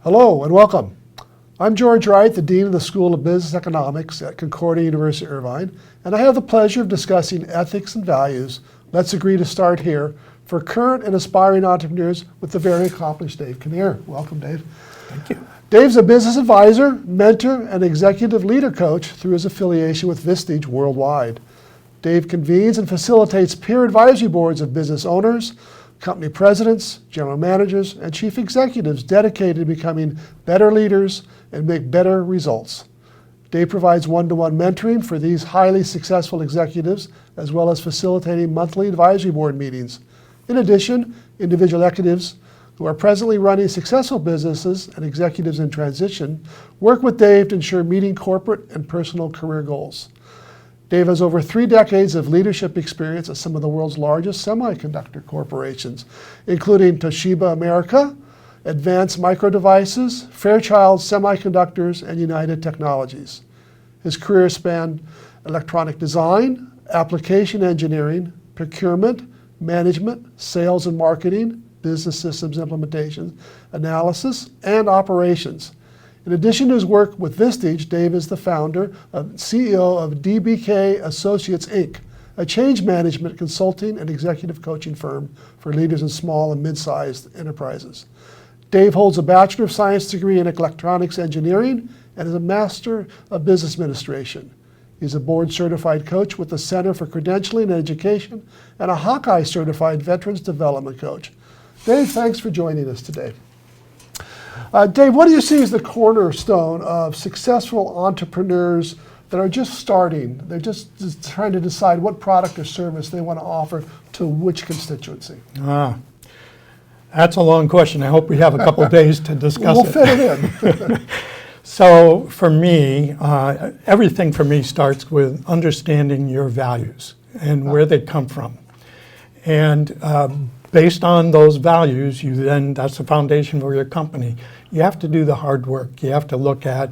Hello and welcome. I'm George Wright, the Dean of the School of Business Economics at Concordia University, Irvine, and I have the pleasure of discussing ethics and values. Let's agree to start here for current and aspiring entrepreneurs with the very accomplished Dave Kinnear. Welcome, Dave. Thank you. Dave's a business advisor, mentor, and executive leader coach through his affiliation with Vistage worldwide. Dave convenes and facilitates peer advisory boards of business owners, company presidents, general managers, and chief executives dedicated to becoming better leaders and make better results. Dave provides one-to-one mentoring for these highly successful executives, as well as facilitating monthly advisory board meetings. In addition, individual executives who are presently running successful businesses and executives in transition work with Dave to ensure meeting corporate and personal career goals. Dave has over 3 decades of leadership experience at some of the world's largest semiconductor corporations, including Toshiba America, Advanced Micro Devices, Fairchild Semiconductors, and United Technologies. His career spanned electronic design, application engineering, procurement, management, sales and marketing, business systems implementation, analysis, and operations. In addition to his work with Vistage, Dave is the founder and CEO of dbkAssociates, Inc., a change management consulting and executive coaching firm for leaders in small and mid-sized enterprises. Dave holds a Bachelor of Science degree in electronics engineering and is a Master of Business Administration. He's a board-certified coach with the Center for Credentialing and Education and a Hawkeye-certified Veterans Development Coach. Dave, thanks for joining us today. Dave, what do you see as the cornerstone of successful entrepreneurs that are just starting? They're just trying to decide what product or service they want to offer to which constituency. That's a long question. I hope we have a couple of days to discuss it. We'll fit it in. So for me, everything for me starts with understanding your values and where they come from. And based on those values, that's the foundation for your company. You have to do the hard work. You have to look at,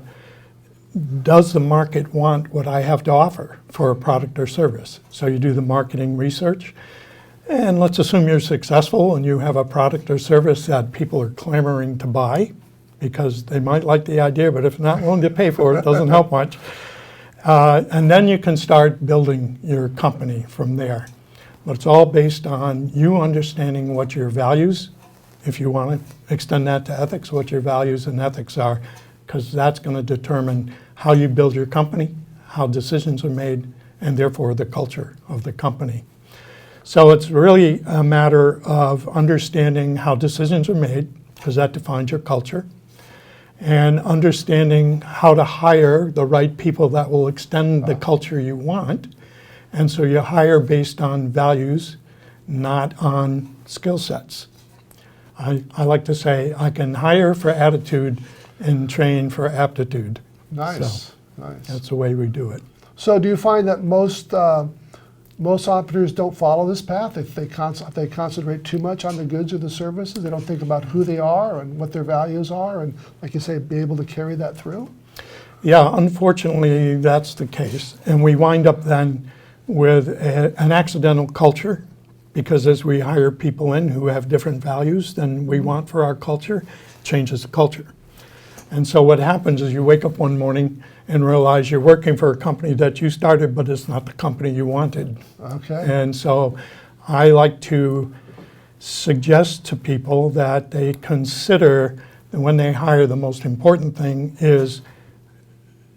does the market want what I have to offer for a product or service? So you do the marketing research. And let's assume you're successful and you have a product or service that people are clamoring to buy because they might like the idea, but if not willing to pay for it, it doesn't help much. And then you can start building your company from there. But it's all based on you understanding what your values, if you want to extend that to ethics, what your values and ethics are, because that's going to determine how you build your company, how decisions are made, and therefore the culture of the company. So it's really a matter of understanding how decisions are made, because that defines your culture, and understanding how to hire the right people that will extend the culture you want. And so you hire based on values, not on skill sets. I like to say I can hire for attitude and train for aptitude. Nice, so nice. That's the way we do it. So do you find that most entrepreneurs don't follow this path? If they concentrate too much on the goods or the services, they don't think about who they are and what their values are, and like you say, be able to carry that through? Yeah, unfortunately, that's the case. And we wind up then with an accidental culture, because as we hire people in who have different values than we want for our culture, it changes the culture. And so what happens is you wake up one morning and realize you're working for a company that you started, but it's not the company you wanted. Okay. And so I like to suggest to people that they consider that when they hire, the most important thing is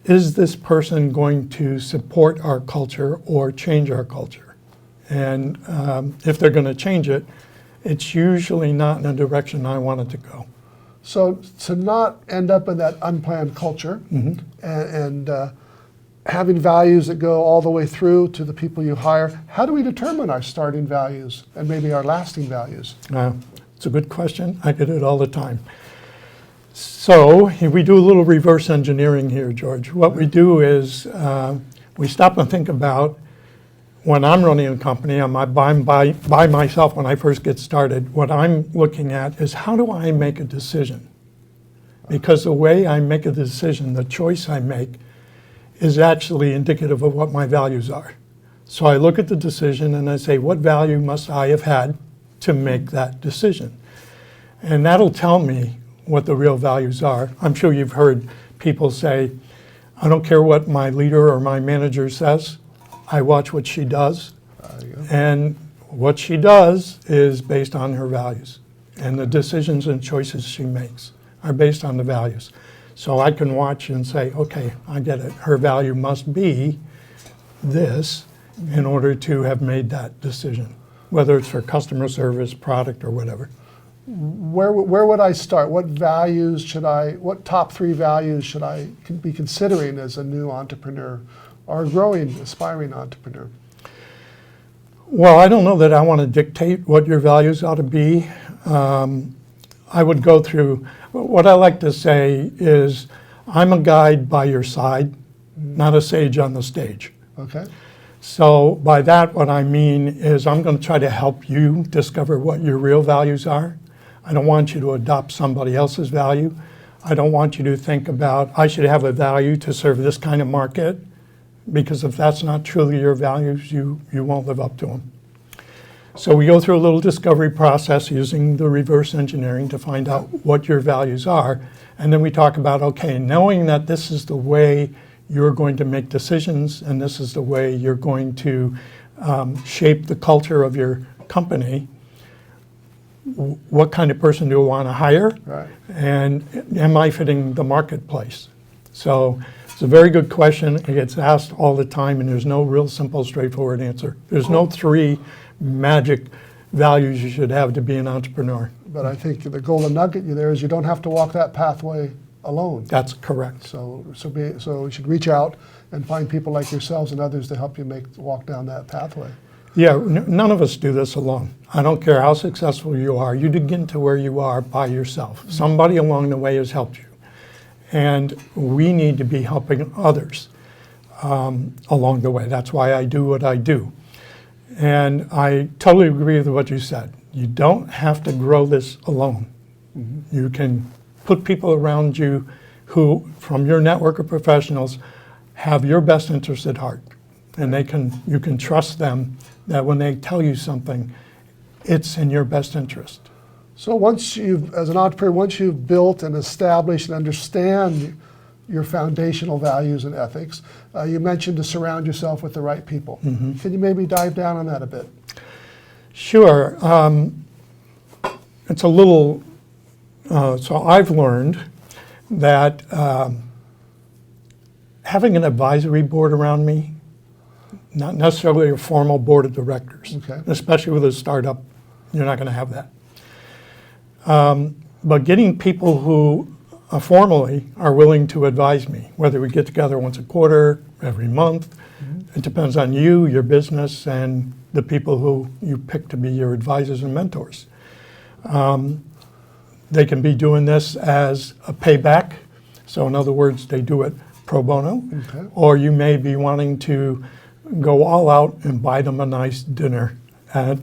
this person going to support our culture or change our culture? And if they're going to change it, it's usually not in the direction I want it to go. So to not end up in that unplanned culture and having values that go all the way through to the people you hire, how do we determine our starting values and maybe our lasting values? It's a good question. I get it all the time. So we do a little reverse engineering here, George. What we do is we stop and think about, when I'm running a company, I'm by myself when I first get started, what I'm looking at is how do I make a decision? Because the way I make a decision, the choice I make, is actually indicative of what my values are. So I look at the decision and I say, what value must I have had to make that decision? And that'll tell me what the real values are. I'm sure you've heard people say, I don't care what my leader or my manager says, I watch what she does. And what she does is based on her values. And the decisions and choices she makes are based on the values. So I can watch and say, okay, I get it. Her value must be this in order to have made that decision, whether it's for customer service, product, or whatever. Where would I start? What top 3 values should I be considering as a new entrepreneur or a growing, aspiring entrepreneur? Well, I don't know that I want to dictate what your values ought to be. I would go through, what I like to say is, I'm a guide by your side, not a sage on the stage. Okay. So by that, what I mean is I'm going to try to help you discover what your real values are. I don't want you to adopt somebody else's value. I don't want you to think about, I should have a value to serve this kind of market, because if that's not truly your values, you won't live up to them. So we go through a little discovery process using the reverse engineering to find out what your values are. And then we talk about, okay, knowing that this is the way you're going to make decisions and this is the way you're going to shape the culture of your company, what kind of person do I want to hire? Right. And am I fitting the marketplace? So it's a very good question. It gets asked all the time, and there's no real simple, straightforward answer. There's no 3 magic values you should have to be an entrepreneur. But I think the golden nugget there is you don't have to walk that pathway alone. That's correct. So you should reach out and find people like yourselves and others to help you walk down that pathway. Yeah, none of us do this alone. I don't care how successful you are. You begin to where you are by yourself. Somebody along the way has helped you. And we need to be helping others along the way. That's why I do what I do. And I totally agree with what you said. You don't have to grow this alone. Mm-hmm. You can put people around you who, from your network of professionals, have your best interest at heart. And you can trust them that when they tell you something, it's in your best interest. So as an entrepreneur, once you've built and established and understand your foundational values and ethics, you mentioned to surround yourself with the right people. Mm-hmm. Can you maybe dive down on that a bit? Sure. It's a little, so I've learned that having an advisory board around me, not necessarily a formal board of directors, okay, especially with a startup, you're not going to have that. But getting people who formally are willing to advise me, whether we get together once a quarter, every month, mm-hmm, it depends on you, your business, and the people who you pick to be your advisors and mentors. They can be doing this as a payback. So in other words, they do it pro bono, okay, or you may be wanting to go all out and buy them a nice dinner at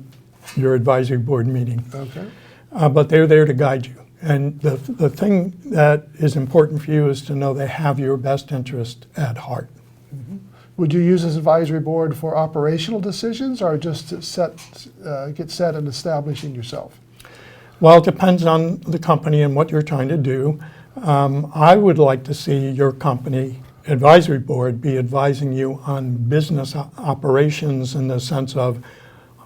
your advisory board meeting. Okay. But they're there to guide you. And the thing that is important for you is to know they have your best interest at heart. Mm-hmm. Would you use this advisory board for operational decisions or just to get set and establishing yourself? Well, it depends on the company and what you're trying to do. I would like to see your company advisory board be advising you on business operations in the sense of,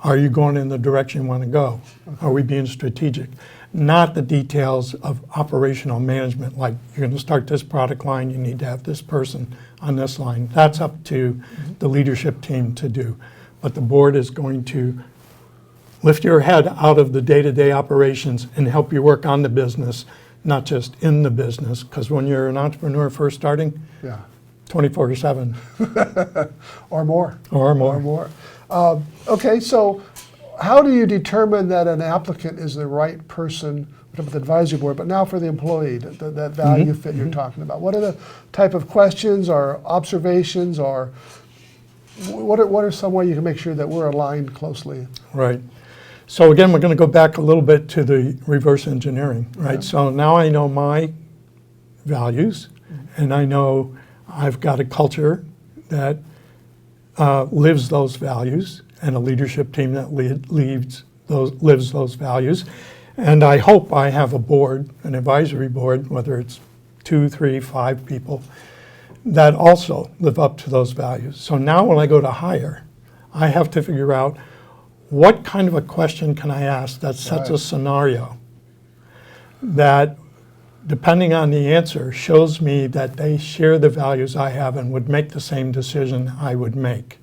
are you going in the direction you want to go? Okay. Are we being strategic? Not the details of operational management, like you're going to start this product line, you need to have this person on this line. That's up to mm-hmm, the leadership team to do. But the board is going to lift your head out of the day-to-day operations and help you work on the business, not just in the business. Because when you're an entrepreneur first starting, yeah, 24/7. Or more. Or more. Or more. Okay, so how do you determine that an applicant is the right person with the advisory board, but now for the employee, that value mm-hmm, fit you're mm-hmm, talking about? What are the type of questions or observations, or what are some way you can make sure that we're aligned closely? Right. So again, we're going to go back a little bit to the reverse engineering, right? Yeah. So now I know my values, mm-hmm, and I know I've got a culture that lives those values, and a leadership team that lives those values. And I hope I have a board, an advisory board, whether it's 2, 3, 5 people, that also live up to those values. So now when I go to hire, I have to figure out what kind of a question can I ask that sets a scenario that, depending on the answer, shows me that they share the values I have and would make the same decision I would make.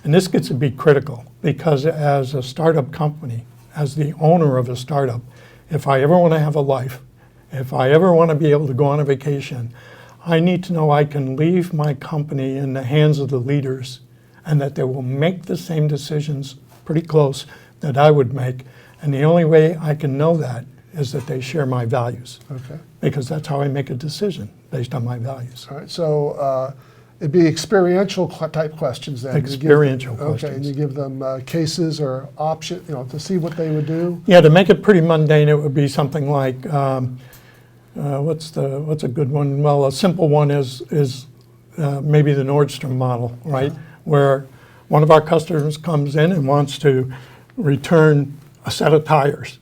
And this gets to be critical because as a startup company, as the owner of a startup, if I ever want to have a life, if I ever want to be able to go on a vacation, I need to know I can leave my company in the hands of the leaders and that they will make the same decisions pretty close that I would make. And the only way I can know that is that they share my values. Okay. Because that's how I make a decision, based on my values. All right, so it'd be experiential type questions then. Experiential questions. Okay, and you give them cases or option, to see what they would do. Yeah, to make it pretty mundane, it would be something like, what's a good one? Well, a simple one is maybe the Nordstrom model, right? Where one of our customers comes in and wants to return a set of tires.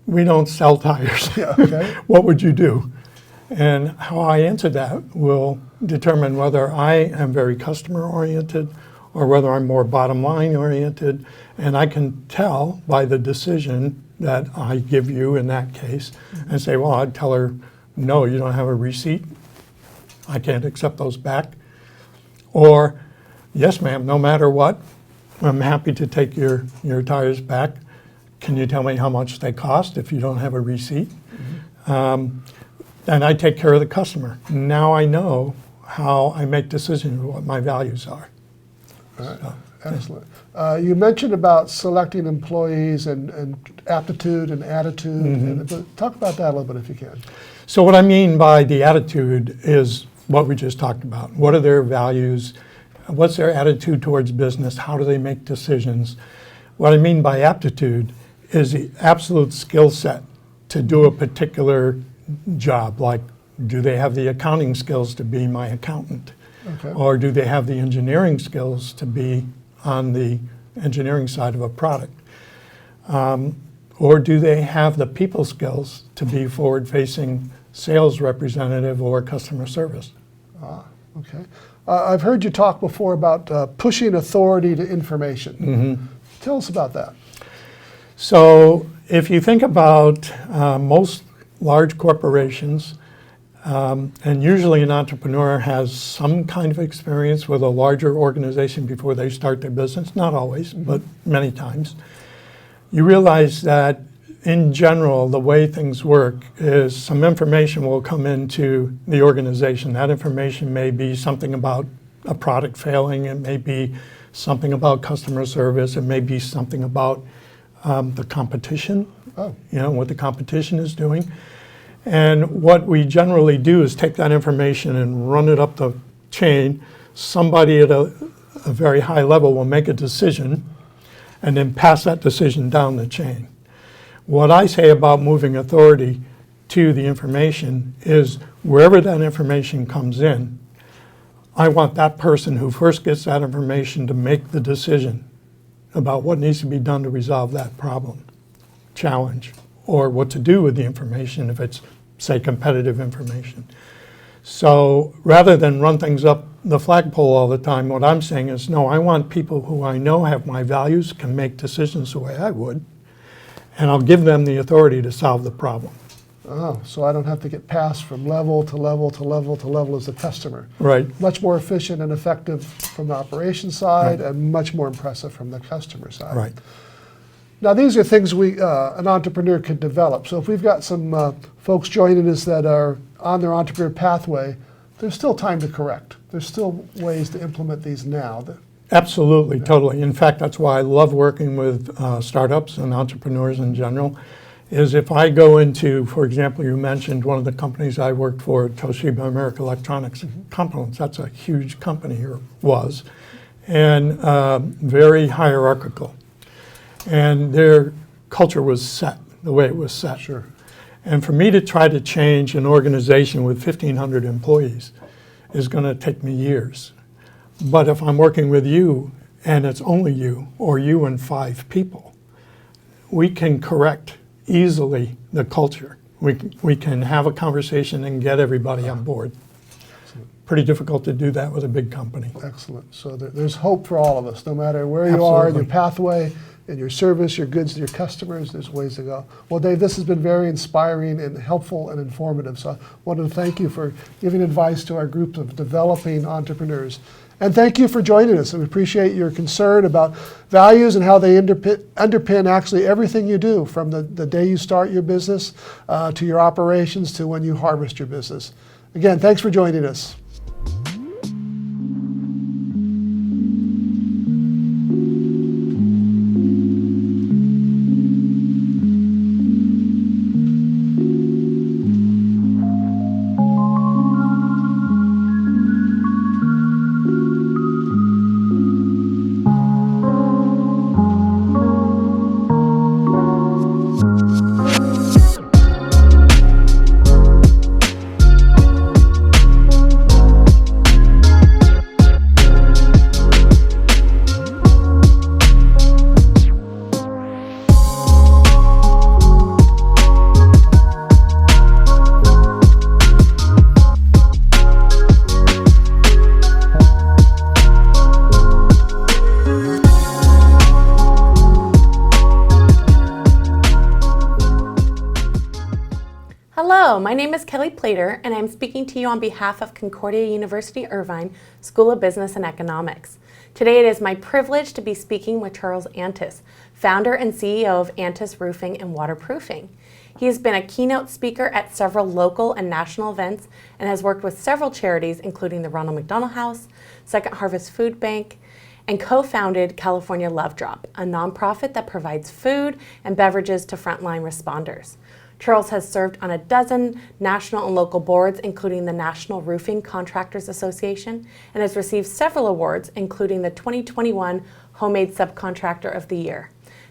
We don't sell tires. Yeah, okay. What would you do? And how I answer that will determine whether I am very customer oriented or whether I'm more bottom line oriented. And I can tell by the decision that I give you in that case and say, well, I'd tell her, no, you don't have a receipt. I can't accept those back. Or, yes, ma'am, no matter what, I'm happy to take your tires back. Can you tell me how much they cost if you don't have a receipt? And I take care of the customer. Now I know how I make decisions, what my values are. All right. Excellent. You mentioned about selecting employees and aptitude and attitude. Talk about that a little bit if you can. So what I mean by the attitude is what we just talked about. What are their values? What's their attitude towards business? How do they make decisions? What I mean by aptitude is the absolute skill set to do a particular job. Like, do they have the accounting skills to be my accountant? Okay. Or do they have the engineering skills to be on the engineering side of a product? Or do they have the people skills to be forward-facing sales representative or customer service? Okay. I've heard you talk before about pushing authority to information. Tell us about that. So if you think about most large corporations, and usually an entrepreneur has some kind of experience with a larger organization before they start their business, not always, but many times, you realize that in general, the way things work is some information will come into the organization. That information may be something about a product failing, it may be something about customer service, it may be something about the competition, what the competition is doing. And what we generally do is take that information and run it up the chain. Somebody at a very high level will make a decision and then pass that decision down the chain. What I say about moving authority to the information is wherever that information comes in, I want that person who first gets that information to make the decision about what needs to be done to resolve that problem, challenge, or what to do with the information if it's, say, competitive information. So rather than run things up the flagpole all the time, what I'm saying is, no, I want people who I know have my values, can make decisions the way I would, and I'll give them the authority to solve the problem. Oh, so I don't have to get passed from level to level to level to level as a customer. Right. Much more efficient and effective from the operations side, and much more impressive from the customer side. Right. Now, these are things an entrepreneur could develop. So if we've got some folks joining us that are on their entrepreneur pathway, there's still time to correct. There's still ways to implement these now. Absolutely, totally. In fact, that's why I love working with startups and entrepreneurs in general, is if I go into, for example, you mentioned one of the companies I worked for, Toshiba American Electronics Components. That's a huge company, or was, and very hierarchical. And their culture was set, the way it was set. Sure. And for me to try to change an organization with 1,500 employees is going to take me years. But if I'm working with you and it's only you, or you and 5 people, we can correct easily the culture. We can have a conversation and get everybody on board. Pretty difficult to do that with a big company. Excellent. So there's hope for all of us, no matter where you are in your pathway, in your service, your goods, your customers, there's ways to go. Well, Dave, this has been very inspiring and helpful and informative. So I wanted to thank you for giving advice to our group of developing entrepreneurs. And thank you for joining us. And we appreciate your concern about values and how they underpin actually everything you do, from the day you start your business to your operations to when you harvest your business. Again, thanks for joining us. Hello, my name is Kelly Plater, and I'm speaking to you on behalf of Concordia University Irvine School of Business and Economics. Today it is my privilege to be speaking with Charles Antis, founder and CEO of Antis Roofing and Waterproofing. He has been a keynote speaker at several local and national events and has worked with several charities, including the Ronald McDonald House, Second Harvest Food Bank, and co-founded California Love Drop, a nonprofit that provides food and beverages to frontline responders. Charles has served on a dozen national and local boards, including the National Roofing Contractors Association, and has received several awards, including the 2021 Homemade Subcontractor of the Year.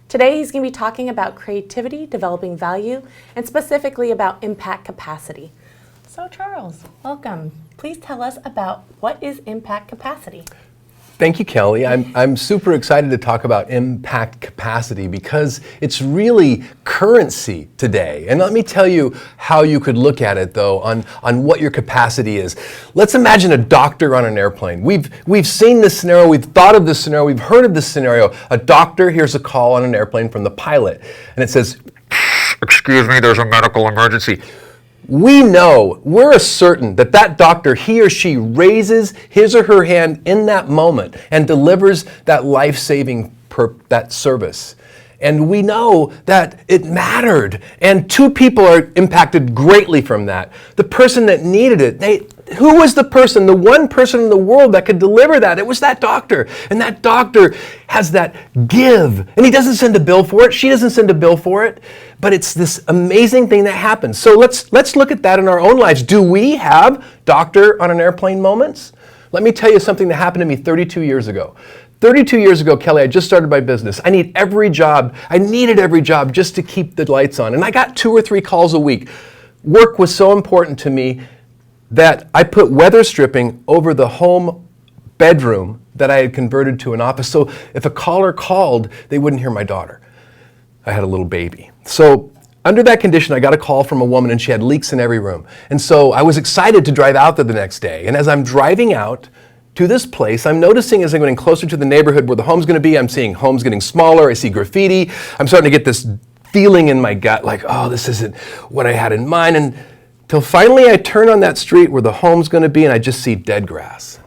Today, he's going to be talking about creativity, developing value, and specifically about impact capacity. So Charles, welcome. Please tell us about what is impact capacity. Thank you, Kelly. I'm super excited to talk about impact capacity because it's really currency today. And let me tell you how you could look at it, though, on what your capacity is. Let's imagine a doctor on an airplane. We've seen this scenario, we've thought of this scenario, we've heard of this scenario. A doctor hears a call on an airplane from the pilot, and it says, "Excuse me, there's a medical emergency." We know, we're certain that that doctor, he or she raises his or her hand in that moment and delivers that life-saving that service. And we know that it mattered. And two people are impacted greatly from that. The person that needed it, who was the person, the one person in the world that could deliver that? It was that doctor. And that doctor has that give. And he doesn't send a bill for it. She doesn't send a bill for it. But it's this amazing thing that happens. So let's look at that in our own lives. Do we have doctor on an airplane moments? Let me tell you something that happened to me 32 years ago. 32 years ago, Kelly, I just started my business. I needed every job just to keep the lights on. And I got 2 or 3 calls a week. Work was so important to me that I put weather stripping over the home bedroom that I had converted to an office. So if a caller called, they wouldn't hear my daughter. I had a little baby. So under that condition, I got a call from a woman and she had leaks in every room. And so I was excited to drive out there the next day. And as I'm driving out to this place, I'm noticing as I'm getting closer to the neighborhood where the home's going to be, I'm seeing homes getting smaller, I see graffiti. I'm starting to get this feeling in my gut like, oh, this isn't what I had in mind. And till finally I turn on that street where the home's going to be and I just see dead grass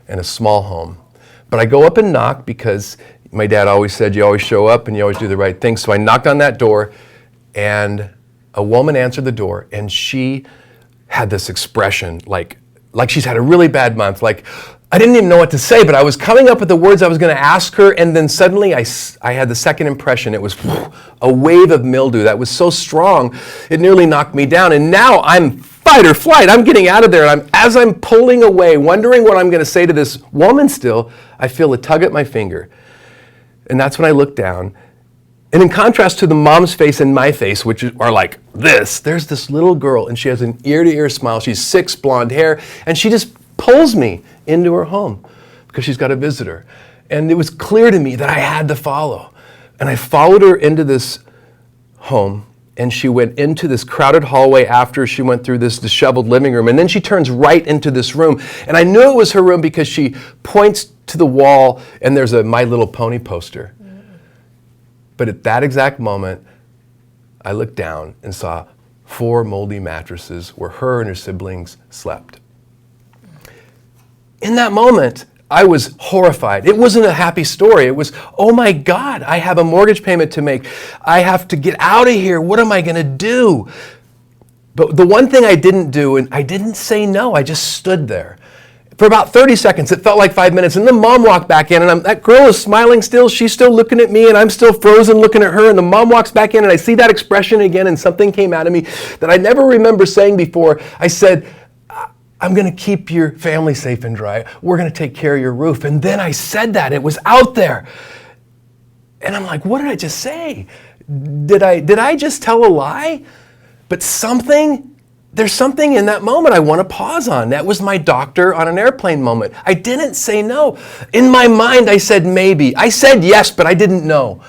and a small home. But I go up and knock because my dad always said you always show up and you always do the right thing. So I knocked on that door and a woman answered the door and she had this expression like she's had a really bad month. Like, I didn't even know what to say, but I was coming up with the words I was going to ask her, and then suddenly I had the second impression. It was a wave of mildew that was so strong, it nearly knocked me down. And now I'm fight or flight. I'm getting out of there, and as I'm pulling away, wondering what I'm going to say to this woman still, I feel a tug at my finger. And that's when I look down. And in contrast to the mom's face and my face, which are like this, there's this little girl, and she has an ear-to-ear smile. She's 6, blonde hair, and she just pulls me into her home because she's got a visitor. And it was clear to me that I had to follow. And I followed her into this home, and she went into this crowded hallway after she went through this disheveled living room, and then she turns right into this room. And I knew it was her room because she points to the wall, and there's a My Little Pony poster. But at that exact moment, I looked down and saw 4 moldy mattresses where her and her siblings slept. In that moment, I was horrified. It wasn't a happy story. It was, oh my God, I have a mortgage payment to make. I have to get out of here. What am I going to do? But the one thing I didn't do, and I didn't say no, I just stood there. For about 30 seconds, it felt like 5 minutes, and the mom walked back in, and that girl is smiling still. She's still looking at me, and I'm still frozen looking at her, and the mom walks back in, and I see that expression again, and something came out of me that I never remember saying before. I said, I'm going to keep your family safe and dry. We're going to take care of your roof. And then I said that. It was out there. And I'm like, what did I just say? Did I just tell a lie? But there's something in that moment I want to pause on. That was my doctor on an airplane moment. I didn't say no. In my mind, I said maybe. I said yes, but I didn't know.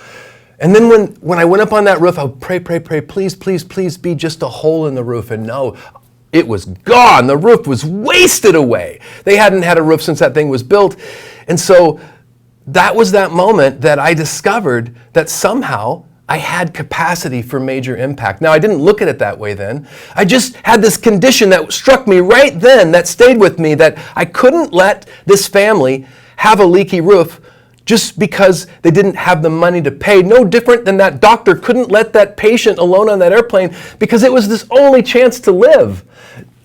And then when I went up on that roof, I would pray, please, please, please be just a hole in the roof. And no, it was gone. The roof was wasted away. They hadn't had a roof since that thing was built. And so that was that moment that I discovered that somehow I had capacity for major impact. Now, I didn't look at it that way then. I just had this condition that struck me right then, that stayed with me, that I couldn't let this family have a leaky roof just because they didn't have the money to pay. No different than that doctor couldn't let that patient alone on that airplane because it was this only chance to live.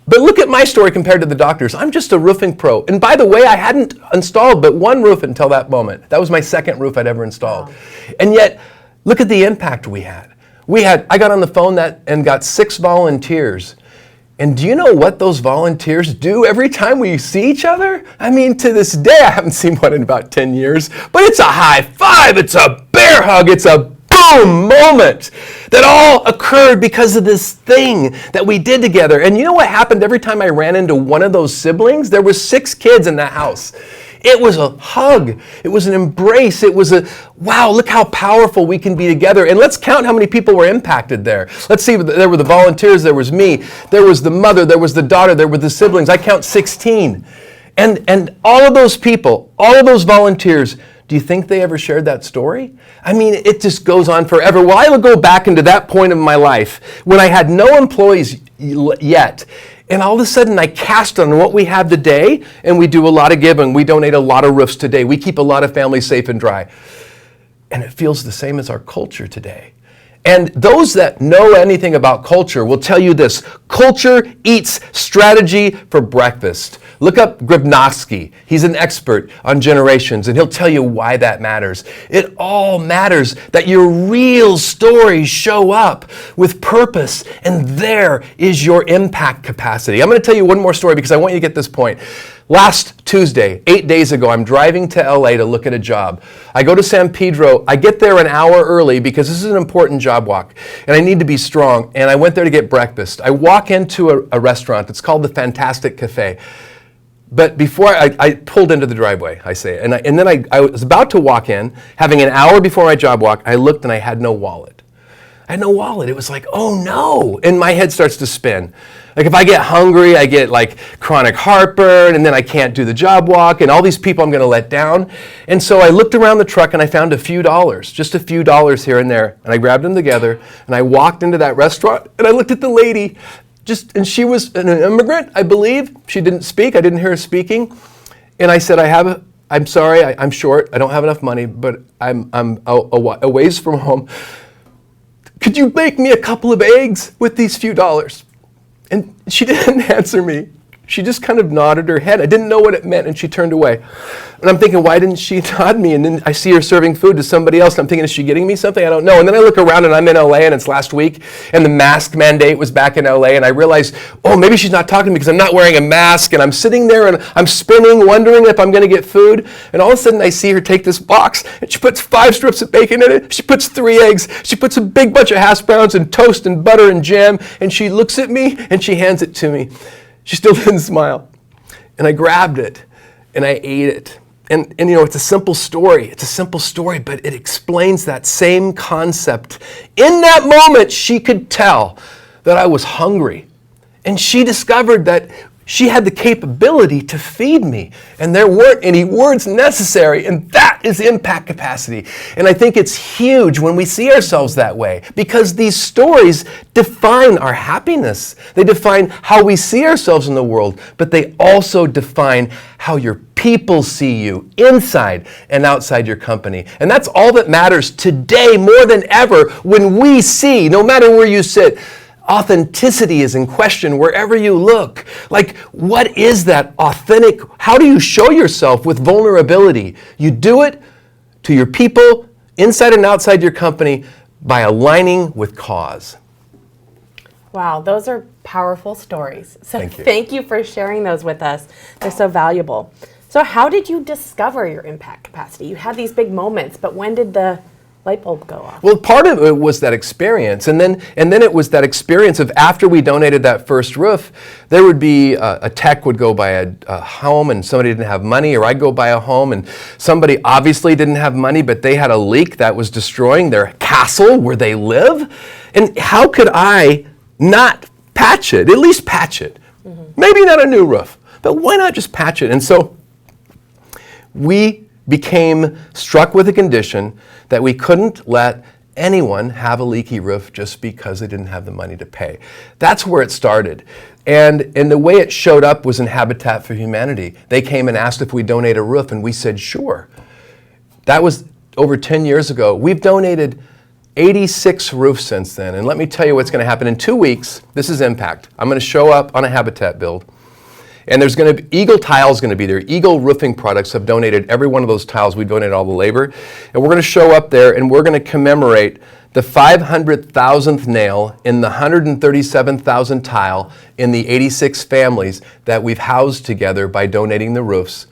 But look at my story compared to the doctor's. I'm just a roofing pro. And by the way, I hadn't installed but one roof until that moment. That was my second roof I'd ever installed. Wow. And yet, look at the impact we had. I got on the phone and got 6 volunteers. And do you know what those volunteers do every time we see each other? I mean, to this day, I haven't seen one in about 10 years, but it's a high five, it's a bear hug, it's a boom moment that all occurred because of this thing that we did together. And you know what happened every time I ran into one of those siblings? There were 6 kids in that house. It was a hug. It was an embrace. It was a, wow, look how powerful we can be together. And let's count how many people were impacted there. Let's see, there were the volunteers, there was me, there was the mother, there was the daughter, there were the siblings. I count 16. And all of those people, all of those volunteers, do you think they ever shared that story? I mean, it just goes on forever. Well, I will go back into that point of my life when I had no employees yet. And all of a sudden, I cast on what we have today, and we do a lot of giving. We donate a lot of roofs today. We keep a lot of families safe and dry. And it feels the same as our culture today. And those that know anything about culture will tell you this: culture eats strategy for breakfast. Look up Grabowski. He's an expert on generations, and he'll tell you why that matters. It all matters that your real stories show up with purpose, and there is your impact capacity. I'm going to tell you one more story because I want you to get this point. Last Tuesday, 8 days ago, I'm driving to LA to look at a job. I go to San Pedro. I get there an hour early because this is an important job walk, and I need to be strong. And I went there to get breakfast. I walk into a restaurant. It's called the Fantastic Cafe. But before I pulled into the driveway, I say, and then I was about to walk in, having an hour before my job walk. I looked and I had no wallet. I had no wallet. It was like, oh no. And my head starts to spin. Like if I get hungry, I get like chronic heartburn, and then I can't do the job walk, and all these people I'm going to let down. And so I looked around the truck and I found a few dollars, just a few dollars here and there. And I grabbed them together and I walked into that restaurant and I looked at the lady, and she was an immigrant, I believe. She didn't speak. I didn't hear her speaking. And I said, I'm sorry, I'm short. I don't have enough money, but I'm a ways from home. Could you make me a couple of eggs with these few dollars? And she didn't answer me. She just kind of nodded her head. I didn't know what it meant, and she turned away. And I'm thinking, why didn't she nod me? And then I see her serving food to somebody else. And I'm thinking, is she getting me something? I don't know. And then I look around, and I'm in LA, and it's last week, and the mask mandate was back in LA, and I realized, oh, maybe she's not talking to me because I'm not wearing a mask, and I'm sitting there, and I'm spinning, wondering if I'm going to get food. And all of a sudden, I see her take this box, and she puts 5 strips of bacon in it. She puts 3 eggs. She puts a big bunch of hash browns and toast and butter and jam, and she looks at me, and she hands it to me. She still didn't smile. And I grabbed it, and I ate it. And you know, it's a simple story. It's a simple story, but it explains that same concept. In that moment, she could tell that I was hungry. And she discovered that she had the capability to feed me, and there weren't any words necessary, and that is impact capacity. And I think it's huge when we see ourselves that way, because these stories define our happiness. They define how we see ourselves in the world, but they also define how your people see you inside and outside your company. And that's all that matters today more than ever when we see, no matter where you sit, authenticity is in question wherever you look. Like, what is that authentic? How do you show yourself with vulnerability? You do it to your people, inside and outside your company, by aligning with cause. Wow, those are powerful stories. So Thank you. Thank you for sharing those with us. They're so valuable. So how did you discover your impact capacity? You had these big moments, but when did the light bulb go off? Well, part of it was that experience, and then it was that experience of after we donated that first roof, there would be a tech would go by a home and somebody didn't have money, or I'd go by a home and somebody obviously didn't have money, but they had a leak that was destroying their castle where they live. And how could I not patch it? At least patch it. Maybe not a new roof, but why not just patch it? And so we became struck with a condition that we couldn't let anyone have a leaky roof just because they didn't have the money to pay. That's where it started. And the way it showed up was in Habitat for Humanity. They came and asked if we donate a roof, and we said, sure. That was over 10 years ago. We've donated 86 roofs since then. And let me tell you what's going to happen. In 2 weeks, this is Impact. I'm going to show up on a Habitat build. And there's going to be, Eagle Tile's going to be there. Eagle Roofing Products have donated every one of those tiles. We donated all the labor. And we're going to show up there and we're going to commemorate the 500,000th nail in the 137,000 tile in the 86 families that we've housed together by donating the roofs.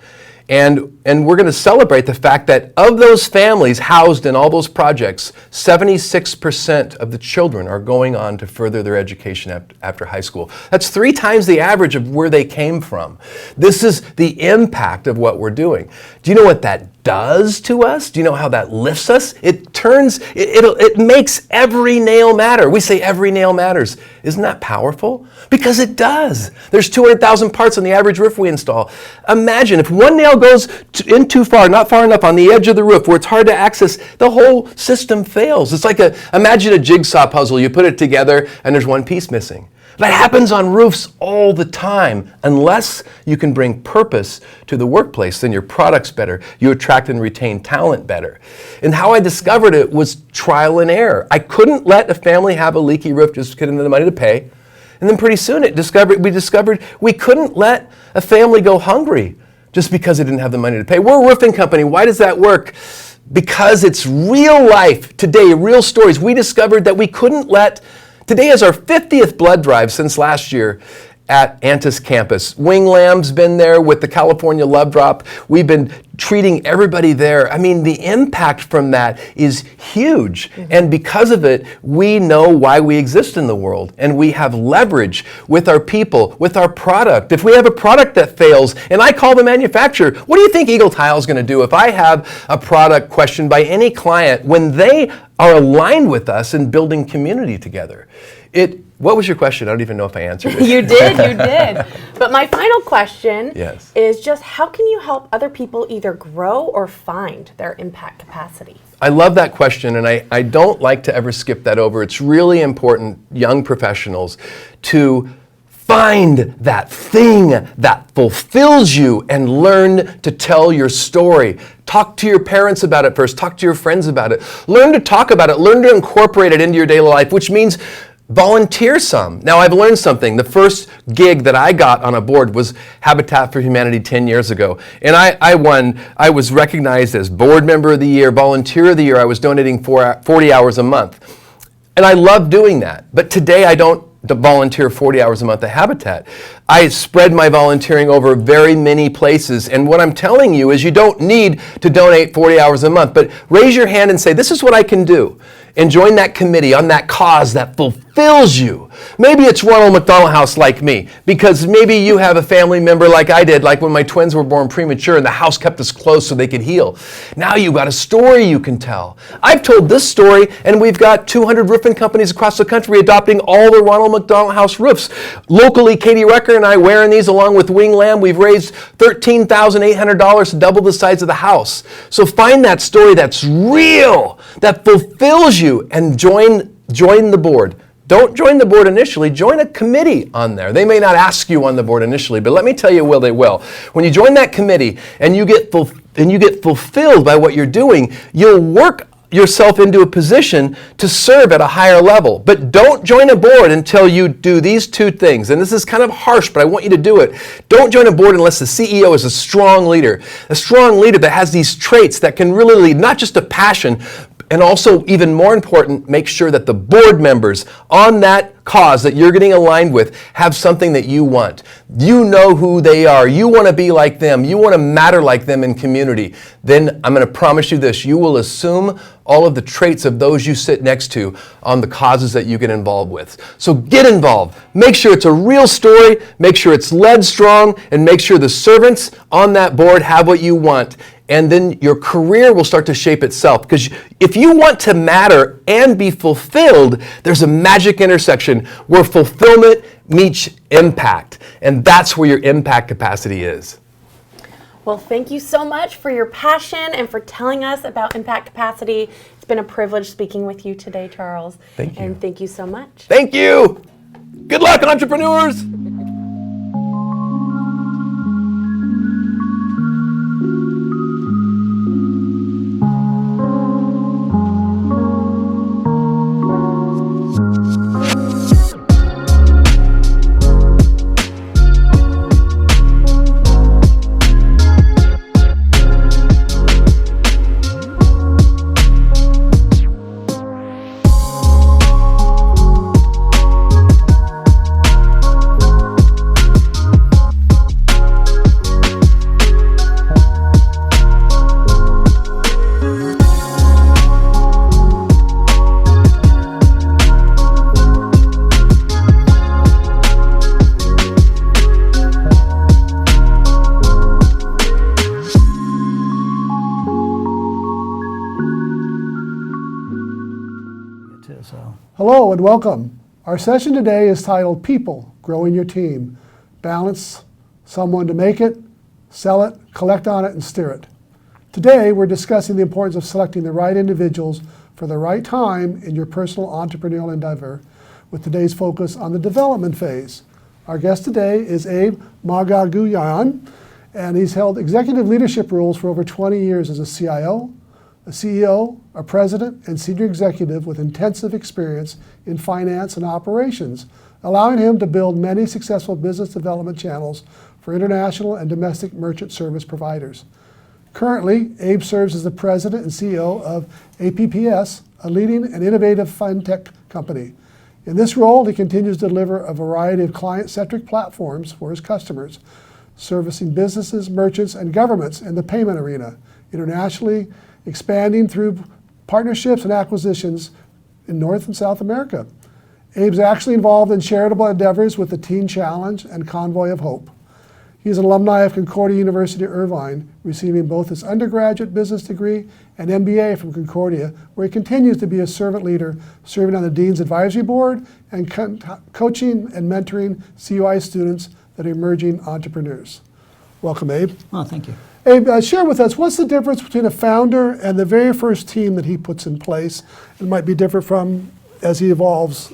And we're going to celebrate the fact that of those families housed in all those projects, 76% of the children are going on to further their education after high school. That's 3 times the average of where they came from. This is the impact of what we're doing. Do you know what that does to us? Do you know how that lifts us? It makes every nail matter. We say every nail matters. Isn't that powerful? Because it does. There's 200,000 parts on the average roof we install. Imagine if one nail goes in too far, not far enough on the edge of the roof where it's hard to access, the whole system fails. It's like imagine a jigsaw puzzle. You put it together and there's one piece missing. That happens on roofs all the time. Unless you can bring purpose to the workplace, then your product's better. You attract and retain talent better. And how I discovered it was trial and error. I couldn't let a family have a leaky roof just because they didn't have the money to pay. And then pretty soon we discovered we couldn't let a family go hungry just because they didn't have the money to pay. We're a roofing company. Why does that work? Because it's real life today, real stories. We discovered that we couldn't let. Today is our 50th blood drive since last year at Antis campus. Wing Lamb's been there with the California Love Drop. We've been treating everybody there. I mean, the impact from that is huge. And because of it, we know why we exist in the world. And we have leverage with our people, with our product. If we have a product that fails, and I call the manufacturer, what do you think Eagle Tile is going to do if I have a product questioned by any client when they are aligned with us in building community together? What was your question? I don't even know if I answered it. You did. But my final question Yes. is just how can you help other people either grow or find their impact capacity? I love that question, and I don't like to ever skip that over. It's really important, young professionals, to find that thing that fulfills you and learn to tell your story. Talk to your parents about it first. Talk to your friends about it. Learn to talk about it. Learn to incorporate it into your daily life, which means volunteer some. Now, I've learned something. The first gig that I got on a board was Habitat for Humanity 10 years ago. And I won. I was recognized as Board Member of the Year, Volunteer of the Year. I was donating 40 hours a month. And I love doing that. But today I don't volunteer 40 hours a month at Habitat. I spread my volunteering over very many places. And what I'm telling you is you don't need to donate 40 hours a month, but raise your hand and say, this is what I can do. And join that committee on that cause that fulfills fulfills you. Maybe it's Ronald McDonald House like me, because maybe you have a family member like I did, like when my twins were born premature and the house kept us close so they could heal. Now you've got a story you can tell. I've told this story, and we've got 200 roofing companies across the country adopting all the Ronald McDonald House roofs. Locally, Katie Recker and I wearing these along with Wing Lamb. We've raised $13,800 to double the size of the house. So find that story that's real, that fulfills you, and join the board. Don't join the board initially, join a committee on there. They may not ask you on the board initially, but let me tell you, they will. When you join that committee and you get fulfilled by what you're doing, you'll work yourself into a position to serve at a higher level. But don't join a board until you do these two things. And this is kind of harsh, but I want you to do it. Don't join a board unless the CEO is a strong leader that has these traits that can really lead not just a passion, and also, even more important, make sure that the board members on that cause that you're getting aligned with have something that you want. You know who they are. You want to be like them. You want to matter like them in community. Then I'm going to promise you this. You will assume all of the traits of those you sit next to on the causes that you get involved with. So get involved. Make sure it's a real story. Make sure it's led strong. And make sure the servants on that board have what you want. And then your career will start to shape itself. Because if you want to matter and be fulfilled, there's a magic intersection where fulfillment meets impact. And that's where your impact capacity is. Well, thank you so much for your passion and for telling us about impact capacity. It's been a privilege speaking with you today, Charles. Thank you. And thank you so much. Thank you. Good luck, entrepreneurs. Hello and welcome. Our session today is titled People, Growing Your Team. Balance, someone to make it, sell it, collect on it, and steer it. Today, we're discussing the importance of selecting the right individuals for the right time in your personal entrepreneurial endeavor, with today's focus on the development phase. Our guest today is Abe Maghaguian, and he's held executive leadership roles for over 20 years as a CIO, a CEO, a president, and senior executive with intensive experience in finance and operations, allowing him to build many successful business development channels for international and domestic merchant service providers. Currently, Abe serves as the president and CEO of APPS, a leading and innovative fintech company. In this role, he continues to deliver a variety of client-centric platforms for his customers, servicing businesses, merchants, and governments in the payment arena, internationally, expanding through partnerships and acquisitions in North and South America. Abe's actually involved in charitable endeavors with the Teen Challenge and Convoy of Hope. He's an alumni of Concordia University, Irvine, receiving both his undergraduate business degree and MBA from Concordia, where he continues to be a servant leader, serving on the Dean's Advisory Board and coaching and mentoring CUI students that are emerging entrepreneurs. Welcome, Abe. Oh, thank you. Abe, share with us, what's the difference between a founder and the very first team that he puts in place? It might be different from as he evolves.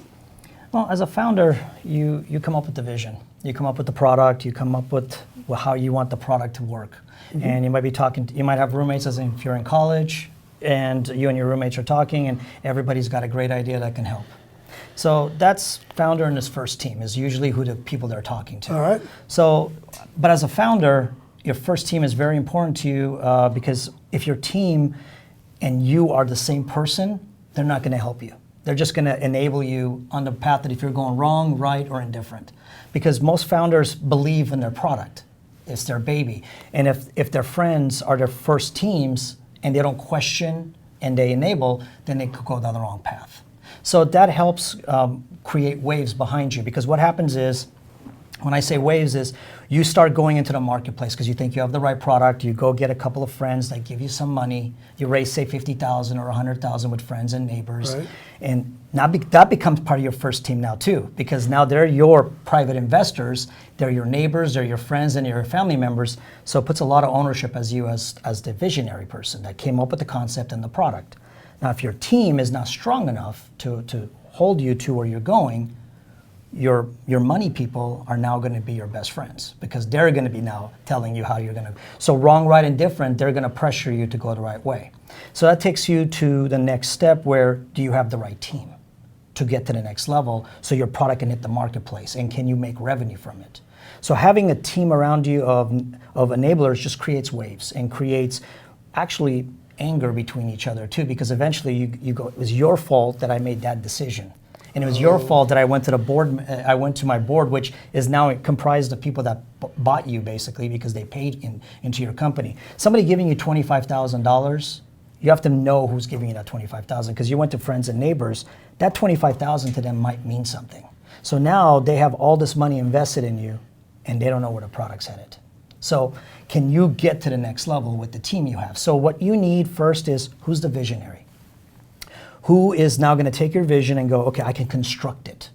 Well, as a founder, you come up with the vision. You come up with the product. You come up with how you want the product to work. Mm-hmm. And you might be talking, you might have roommates as if you're in college, and you and your roommates are talking, and everybody's got a great idea that can help. So that's founder and his first team is usually who the people they're talking to. All right. So, but as a founder, your first team is very important to you because if your team and you are the same person, they're not going to help you. They're just going to enable you on the path that if you're going wrong, right, or indifferent. Because most founders believe in their product. It's their baby. And if their friends are their first teams and they don't question and they enable, then they could go down the wrong path. So that helps create waves behind you, because what happens is, when I say waves, is you start going into the marketplace because you think you have the right product. You go get a couple of friends that give you some money. You raise, say, $50,000 or $100,000 with friends and neighbors, Right. and now that becomes part of your first team now too, because now they're your private investors. They're your neighbors. They're your friends and your family members. So it puts a lot of ownership as you as the visionary person that came up with the concept and the product. Now, if your team is not strong enough to hold you to where you're going, your money people are now going to be your best friends, because they're going to be now telling you how you're going to. So wrong, right, and different, they're going to pressure you to go the right way. So that takes you to the next step, where do you have the right team to get to the next level so your product can hit the marketplace, and can you make revenue from it? So having a team around you of enablers just creates waves and creates actually anger between each other too, because eventually you go, it was your fault that I made that decision. And it was your fault that I went to the board. I went to my board, which is now comprised of people that bought you basically because they paid into your company. Somebody giving you $25,000, you have to know who's giving you that $25,000, because you went to friends and neighbors. That $25,000 to them might mean something. So now they have all this money invested in you, and they don't know where the product's headed. So can you get to the next level with the team you have? So what you need first is, who's the visionary? Who is now going to take your vision and go, okay, I can construct it?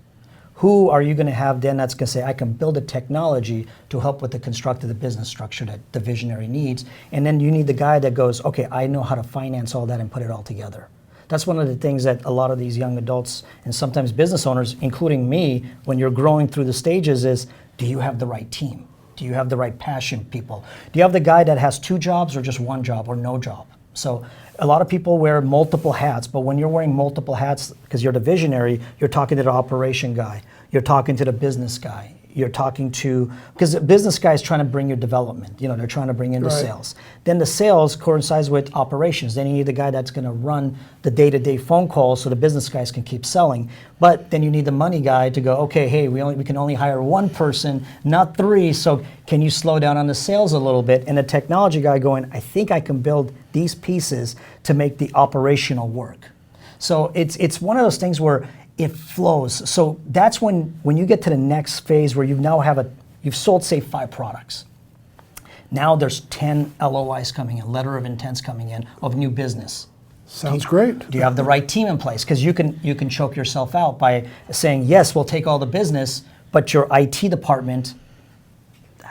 Who are you going to have then that's going to say, I can build a technology to help with the construct of the business structure that the visionary needs? And then you need the guy that goes, okay, I know how to finance all that and put it all together. That's one of the things that a lot of these young adults and sometimes business owners, including me, when you're growing through the stages is, do you have the right team? Do you have the right passion people? Do you have the guy that has 2 jobs or just 1 job or no job? So a lot of people wear multiple hats, but when you're wearing multiple hats, because you're the visionary, you're talking to the operation guy, you're talking to the business guy, you're talking to, because the business guy is trying to bring your development, they're trying to bring in the Right. sales. Then the sales coincides with operations. Then you need the guy that's going to run the day-to-day phone calls so the business guys can keep selling. But then you need the money guy to go, okay, hey, we can only hire 1 person, not 3, so can you slow down on the sales a little bit? And the technology guy going, I think I can build these pieces to make the operational work. So it's one of those things where it flows. So that's when you get to the next phase where you've sold, say, 5 products. Now there's 10 LOIs coming in, letter of intents coming in of new business. Sounds great. Do you have the right team in place? Because you can choke yourself out by saying, yes, we'll take all the business, but your IT department,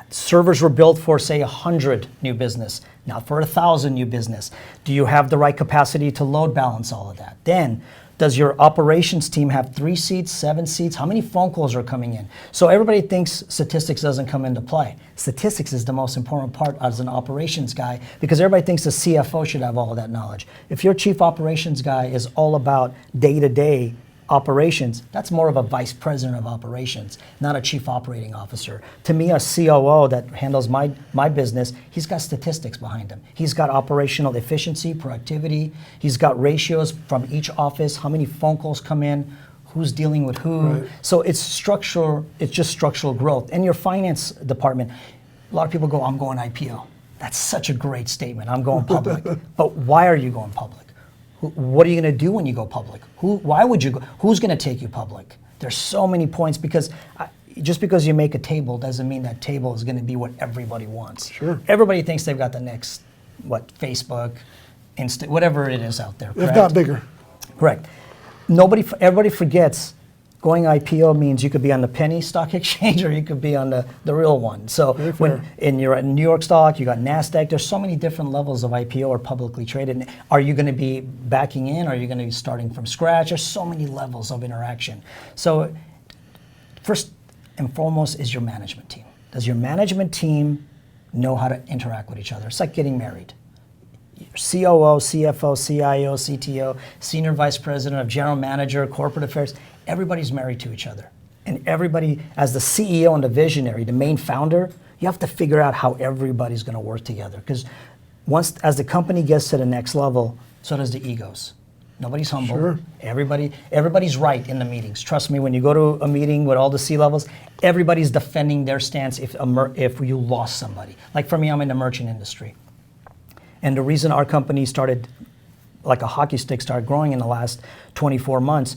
servers were built for, say, 100 new business, not for 1,000 new business. Do you have the right capacity to load balance all of that? Then, does your operations team have 3 seats, 7 seats? How many phone calls are coming in? So everybody thinks statistics doesn't come into play. Statistics is the most important part as an operations guy, because everybody thinks the CFO should have all of that knowledge. If your chief operations guy is all about day-to-day operations, that's more of a vice president of operations, not a chief operating officer. To me, a COO that handles my business, he's got statistics behind him. He's got operational efficiency, productivity. He's got ratios from each office, how many phone calls come in, who's dealing with who. Right. So it's structural, it's just structural growth. And your finance department, a lot of people go, I'm going IPO. That's such a great statement, I'm going public. But why are you going public? What are you going to do when you go public? Why would you go? Who's going to take you public? There's so many points, because just because you make a table doesn't mean that table is going to be what everybody wants. Sure. Everybody thinks they've got the next, Facebook, Insta, whatever it is out there. If not bigger. Correct. Everybody forgets going IPO means you could be on the penny stock exchange or you could be on the real one. So when you're at New York stock, you got NASDAQ, there's so many different levels of IPO or publicly traded. Are you going to be backing in? Are you going to be starting from scratch? There's so many levels of interaction. So first and foremost is your management team. Does your management team know how to interact with each other? It's like getting married. COO, CFO, CIO, CTO, Senior Vice President of General Manager, Corporate Affairs, everybody's married to each other. And everybody, as the CEO and the visionary, the main founder, you have to figure out how everybody's going to work together. Because as the company gets to the next level, so does the egos. Nobody's humble. Sure. Everybody's right in the meetings. Trust me, when you go to a meeting with all the C-levels, everybody's defending their stance if you lost somebody. Like for me, I'm in the merchant industry. And the reason our company started, like a hockey stick, started growing in the last 24 months,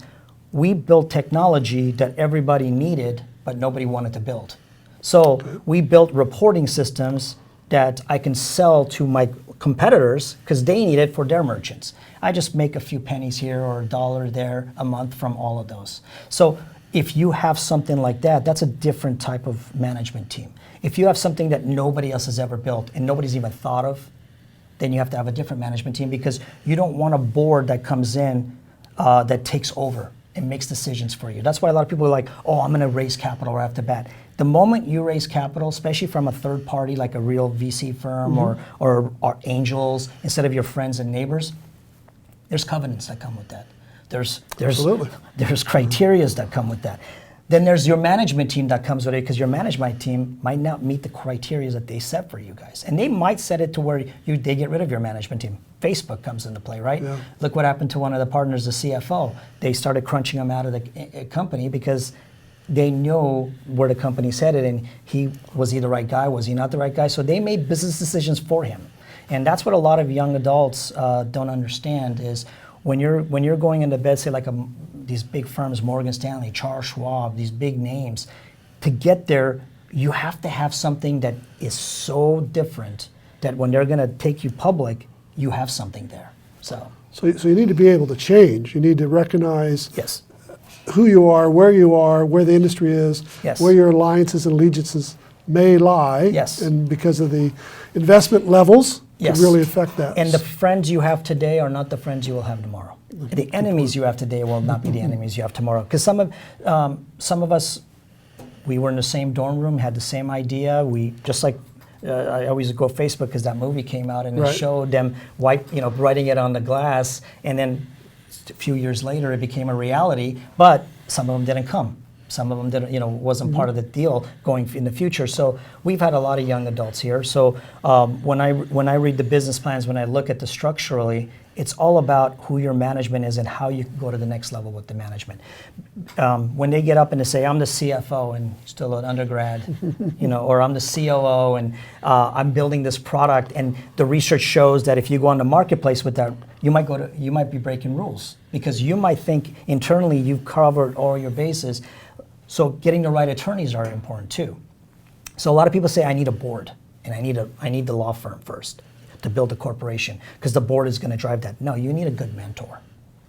we built technology that everybody needed, but nobody wanted to build. So we built reporting systems that I can sell to my competitors because they need it for their merchants. I just make a few pennies here or $1 there a month from all of those. So if you have something like that, that's a different type of management team. If you have something that nobody else has ever built and nobody's even thought of, then you have to have a different management team, because you don't want a board that comes in that takes over and makes decisions for you. That's why a lot of people are like, oh, I'm going to raise capital right off the bat. The moment you raise capital, especially from a third party like a real VC firm or angels, instead of your friends and neighbors, there's covenants that come with that. There's criterias that come with that. Then there's your management team that comes with it, because your management team might not meet the criteria that they set for you guys. And they might set it to where they get rid of your management team. Facebook comes into play, right? Yeah. Look what happened to one of the partners, the CFO. They started crunching him out of the company because they know where the company's headed, and was he the right guy, was he not the right guy? So they made business decisions for him. And that's what a lot of young adults don't understand is when you're going into bed, say like these big firms, Morgan Stanley, Charles Schwab, these big names, to get there, you have to have something that is so different that when they're going to take you public, you have something there. So you need to be able to change. You need to recognize yes. who you are, where the industry is, yes. where your alliances and allegiances may lie, yes. and because of the investment levels, yes. can really affect that. And the friends you have today are not the friends you will have tomorrow. The enemies you have today will not be the enemies you have tomorrow. Because some of us, we were in the same dorm room, had the same idea. We just like I always go Facebook because that movie came out and it showed them writing it on the glass, and then a few years later it became a reality. But some of them didn't come. Some of them didn't, wasn't part of the deal going in the future. So we've had a lot of young adults here. So when I read the business plans, when I look at the structurally, it's all about who your management is and how you can go to the next level with the management. When they get up and they say, I'm the CFO and still an undergrad, or I'm the COO and I'm building this product, and the research shows that if you go on the marketplace with that, you might be breaking rules because you might think internally you've covered all your bases. So getting the right attorneys are important too. So a lot of people say, I need a board and I need the law firm first to build a corporation because the board is going to drive that. No, you need a good mentor.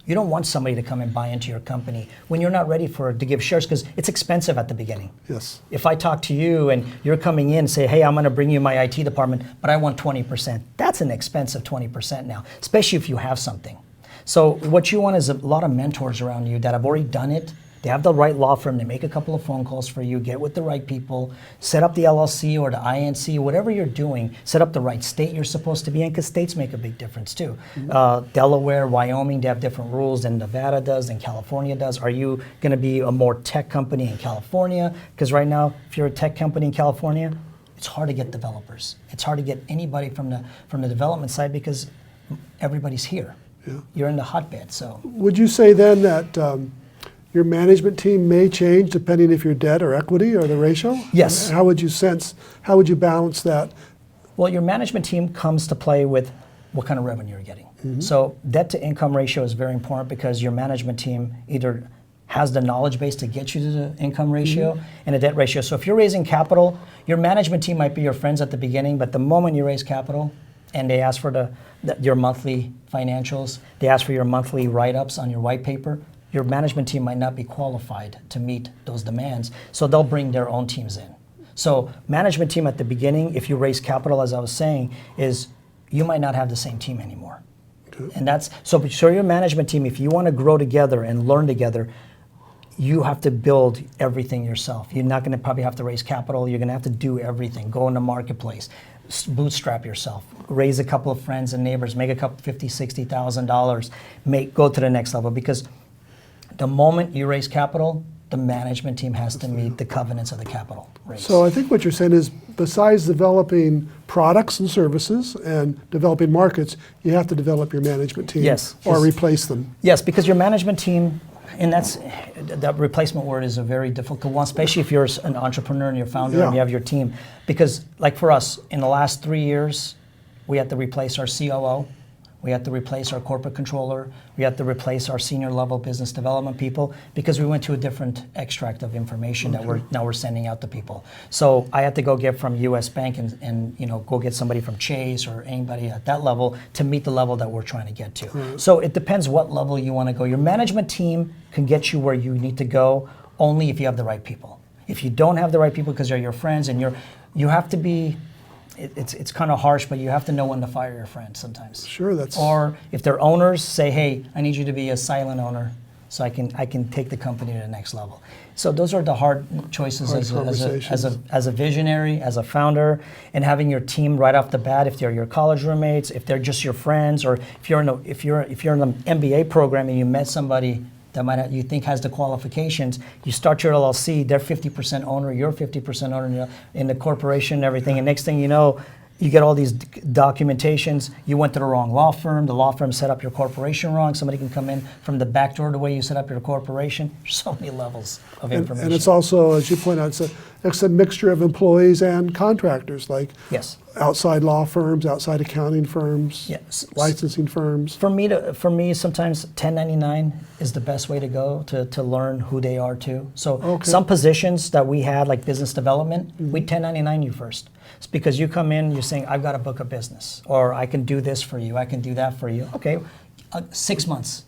You don't want somebody to come and buy into your company when you're not ready to give shares, because it's expensive at the beginning. Yes. If I talk to you and you're coming in and say, hey, I'm going to bring you my IT department, but I want 20%. That's an expensive 20% now, especially if you have something. So what you want is a lot of mentors around you that have already done it. They have the right law firm. They make a couple of phone calls for you, get with the right people, set up the LLC or the INC, whatever you're doing, set up the right state you're supposed to be in, because states make a big difference too. Delaware, Wyoming, they have different rules than Nevada does, than California does. Are you going to be a more tech company in California? Because right now, if you're a tech company in California, it's hard to get developers. It's hard to get anybody from the development side because everybody's here. Yeah. You're in the hotbed. So would you say then that your management team may change depending if you're debt or equity or the ratio? Yes. How would you balance that? Well, your management team comes to play with what kind of revenue you're getting. Mm-hmm. So debt to income ratio is very important because your management team either has the knowledge base to get you to the income ratio and a debt ratio. So if you're raising capital, your management team might be your friends at the beginning, but the moment you raise capital and they ask for your monthly financials, they ask for your monthly write-ups on your white paper, your management team might not be qualified to meet those demands, so they'll bring their own teams in. So management team at the beginning, if you raise capital, as I was saying, is you might not have the same team anymore. Okay. And that's, so your management team, if you want to grow together and learn together, you have to build everything yourself. You're not going to probably have to raise capital, you're going to have to do everything, go in the marketplace, bootstrap yourself, raise a couple of friends and neighbors, make a couple $50,000, $60,000, go to the next level, because the moment you raise capital, the management team has to meet the covenants of the capital raise. So I think what you're saying is, besides developing products and services and developing markets, you have to develop your management team. Yes. Or replace them. Yes, because your management team, and that replacement word is a very difficult one, especially if you're an entrepreneur and you're a founder and you have your team. Because like for us, in the last 3 years, we had to replace our COO. We had to replace our corporate controller. We had to replace our senior level business development people because we went to a different extract of information that we're sending out to people. So I had to go get from U.S. Bank and go get somebody from Chase or anybody at that level to meet the level that we're trying to get to. So it depends what level you want to go. Your management team can get you where you need to go only if you have the right people. If you don't have the right people because they're your friends and you have to be. It's kind of harsh, but you have to know when to fire your friends sometimes. Sure, that's. Or if they're owners, say, hey, I need you to be a silent owner so I can take the company to the next level. So those are the hard choices as a visionary, as a founder, and having your team right off the bat. If they're your college roommates, if they're just your friends, or if you're in an MBA program and you met somebody that you think has the qualifications, you start your LLC, they're 50% owner, you're 50% owner in the corporation and everything, and next thing you know, you get all these documentations, you went to the wrong law firm, the law firm set up your corporation wrong, somebody can come in from the back door the way you set up your corporation. There's so many levels of information. And it's also, as you point out, it's a mixture of employees and contractors, like yes. outside law firms, outside accounting firms, Yes. licensing firms. For me, sometimes 1099 is the best way to go to learn who they are too. So some positions that we had, like business development, we 1099 you first. It's because you come in, you're saying, I've got a book of business, or I can do this for you, I can do that for you. Okay, 6 months,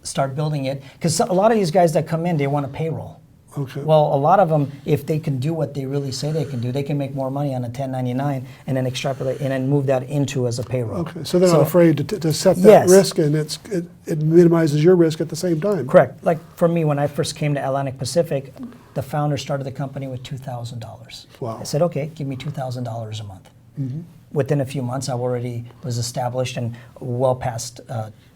start building it. Because a lot of these guys that come in, they want a payroll. Okay. Well, a lot of them, if they can do what they really say they can do, they can make more money on a 1099 and then extrapolate and then move that into as a payroll. Okay, so they're not afraid to set that risk, and it minimizes your risk at the same time. Correct. Like for me, when I first came to Atlantic Pacific, the founder started the company with $2,000. Wow. I said, okay, give me $2,000 a month. Mm-hmm. Within a few months, I already was established and well past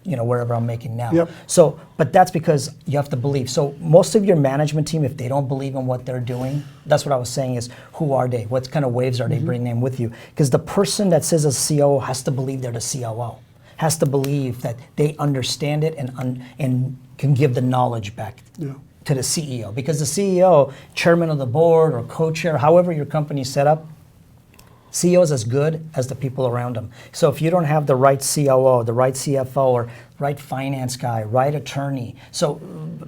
wherever I'm making now. Yep. So, but that's because you have to believe. So most of your management team, if they don't believe in what they're doing, that's what I was saying is, who are they? What kind of waves are they bringing in with you? Because the person that says a COO has to believe they're the COO, has to believe that they understand it and can give the knowledge back. Yeah. To the CEO, because the CEO, chairman of the board or co-chair, however your company's set up, CEO is as good as the people around them. So if you don't have the right COO, the right CFO, or right finance guy, right attorney, so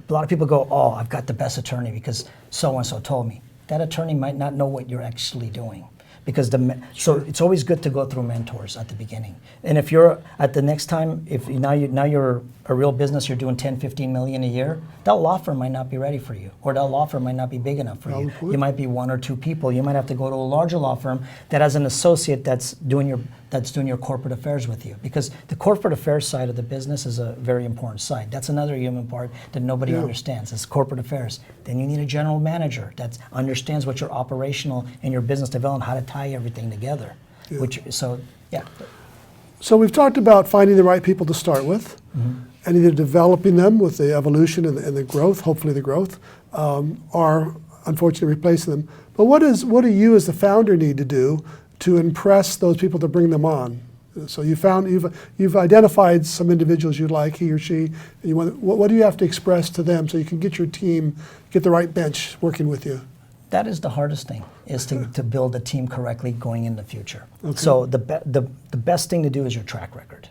a lot of people go, oh, I've got the best attorney because so-and-so told me. That attorney might not know what you're actually doing. Because so it's always good to go through mentors at the beginning. And if you're at the next time, if now you're a real business, you're doing 10, 15 million a year, that law firm might not be ready for you, or that law firm might not be big enough for you. You might be one or two people. You might have to go to a larger law firm that has an associate that's doing your corporate affairs with you. Because the corporate affairs side of the business is a very important side. That's another human part that nobody understands. It's corporate affairs. Then you need a general manager that understands what your operational and your business development, how to tie everything together. Yeah. So we've talked about finding the right people to start with, and either developing them with the evolution and the growth, hopefully the growth, or unfortunately replacing them. But what do you as the founder need to do to impress those people to bring them on? So you've identified some individuals you'd like, he or she. And what do you have to express to them so you can get your team, get the right bench working with you? That is the hardest thing, is to build a team correctly going in the future. Okay. So the best thing to do is your track record.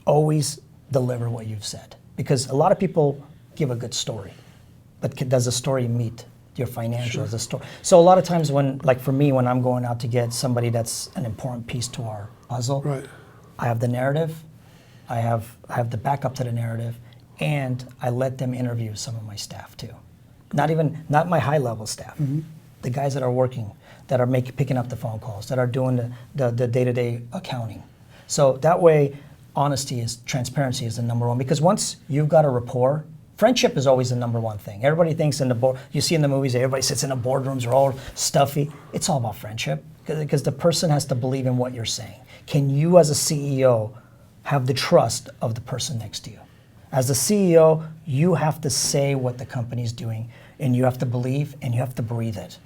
Always deliver what you've said. Because a lot of people give a good story, but does the story meet your financials? The story. So a lot of times like for me, when I'm going out to get somebody that's an important piece to our puzzle, Right. I have the narrative, I have the backup to the narrative, and I let them interview some of my staff too. Not my high level staff, the guys that are working, that are picking up the phone calls, that are doing the day-to-day accounting. So that way, transparency is the number one. Because once you've got a rapport, friendship is always the number one thing. Everybody thinks you see in the movies, everybody sits in the boardrooms, they're all stuffy. It's all about friendship, because the person has to believe in what you're saying. Can you as a CEO have the trust of the person next to you? As the CEO, you have to say what the company's doing, and you have to believe, and you have to breathe it.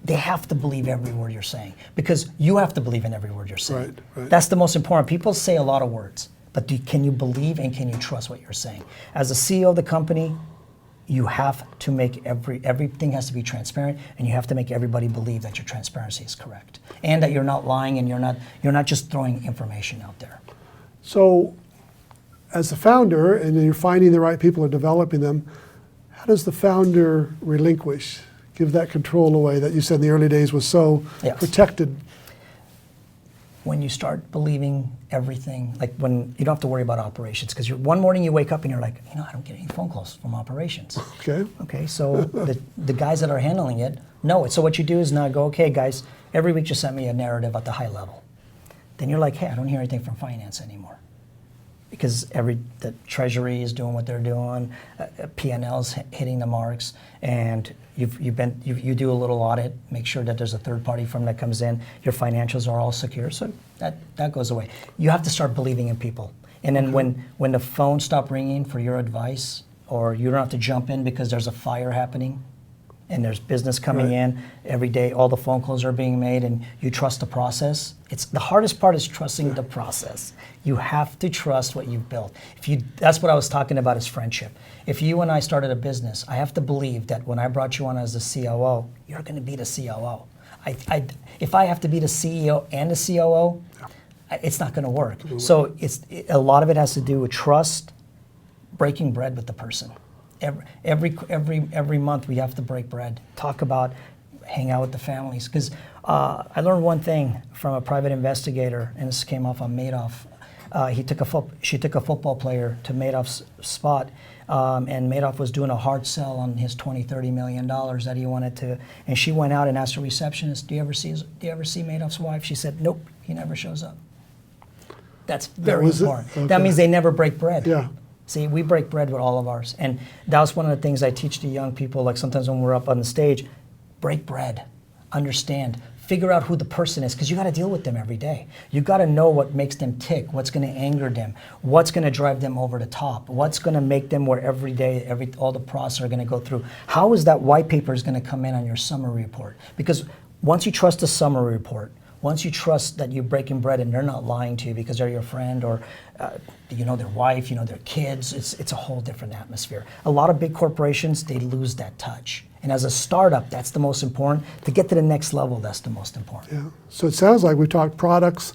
They have to believe every word you're saying, because you have to believe in every word you're saying. Right. That's the most important. People say a lot of words, but can you believe and can you trust what you're saying? As the CEO of the company, you have to make everything has to be transparent, and you have to make everybody believe that your transparency is correct, and that you're not lying, and you're not just throwing information out there. So, as the founder, and you're finding the right people and developing them, how does the founder relinquish, give that control away that you said in the early days was so Yes. protected? When you start believing everything, like when you don't have to worry about operations, because one morning you wake up and you're like, I don't get any phone calls from operations. Okay. Okay, so the guys that are handling it know it. So what you do is now go, okay, guys, every week just send me a narrative at the high level. Then you're like, hey, I don't hear anything from finance anymore. Because the treasury is doing what they're doing, P&L's hitting the marks, and you do a little audit, make sure that there's a third party firm that comes in, your financials are all secure, so that goes away. You have to start believing in people. And then when the phone stops ringing for your advice, or you don't have to jump in because there's a fire happening, and there's business coming in every day, all the phone calls are being made, and you trust the process. It's the hardest part is trusting the process. You have to trust what you've built. That's what I was talking about is friendship. If you and I started a business, I have to believe that when I brought you on as the COO, you're going to be the COO. If I have to be the CEO and the COO, it's not going to work. So a lot of it has to do with trust, breaking bread with the person. Every month we have to break bread, talk about, hang out with the families. Because I learned one thing from a private investigator, and this came off on Madoff. She took a football player to Madoff's spot, and Madoff was doing a hard sell on his $20-30 million that he wanted to. And she went out and asked her receptionist, "Do you ever see Madoff's wife?" She said, "Nope, he never shows up." That's very important. Okay. That means they never break bread. Yeah. See, we break bread with all of ours. And that was one of the things I teach to young people, like sometimes when we're up on the stage, break bread, understand, figure out who the person is, because you got to deal with them every day. You got to know what makes them tick, what's going to anger them, what's going to drive them over the top, what's going to make them where every day, all the process are going to go through. How is that white paper is going to come in on your summary report? Because once you trust the summary report, once you trust that you're breaking bread and they're not lying to you because they're your friend, or you know their wife, you know their kids, it's a whole different atmosphere. A lot of big corporations, they lose that touch. And as a startup, that's the most important. To get to the next level, that's the most important. Yeah. So it sounds like we've talked products,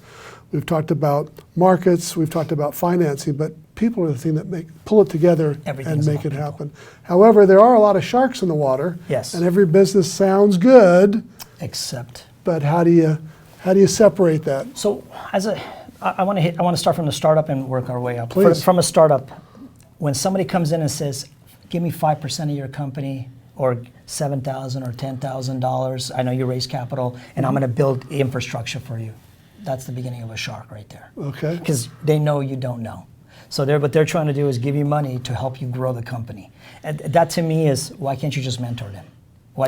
we've talked about markets, we've talked about financing, but people are the thing that pull it together and make it happen. However, there are a lot of sharks in the water. Yes. And every business sounds good. Except. But how do you separate that? So I want to start from the startup and work our way up. Please. From a startup, when somebody comes in and says, "Give me 5% of your company," or $7,000 or $10,000, I know you raise capital, and I'm going to build infrastructure for you. That's the beginning of a shark right there. Okay. Because they know you don't know. So what they're trying to do is give you money to help you grow the company. And that to me is, why can't you just mentor them? Why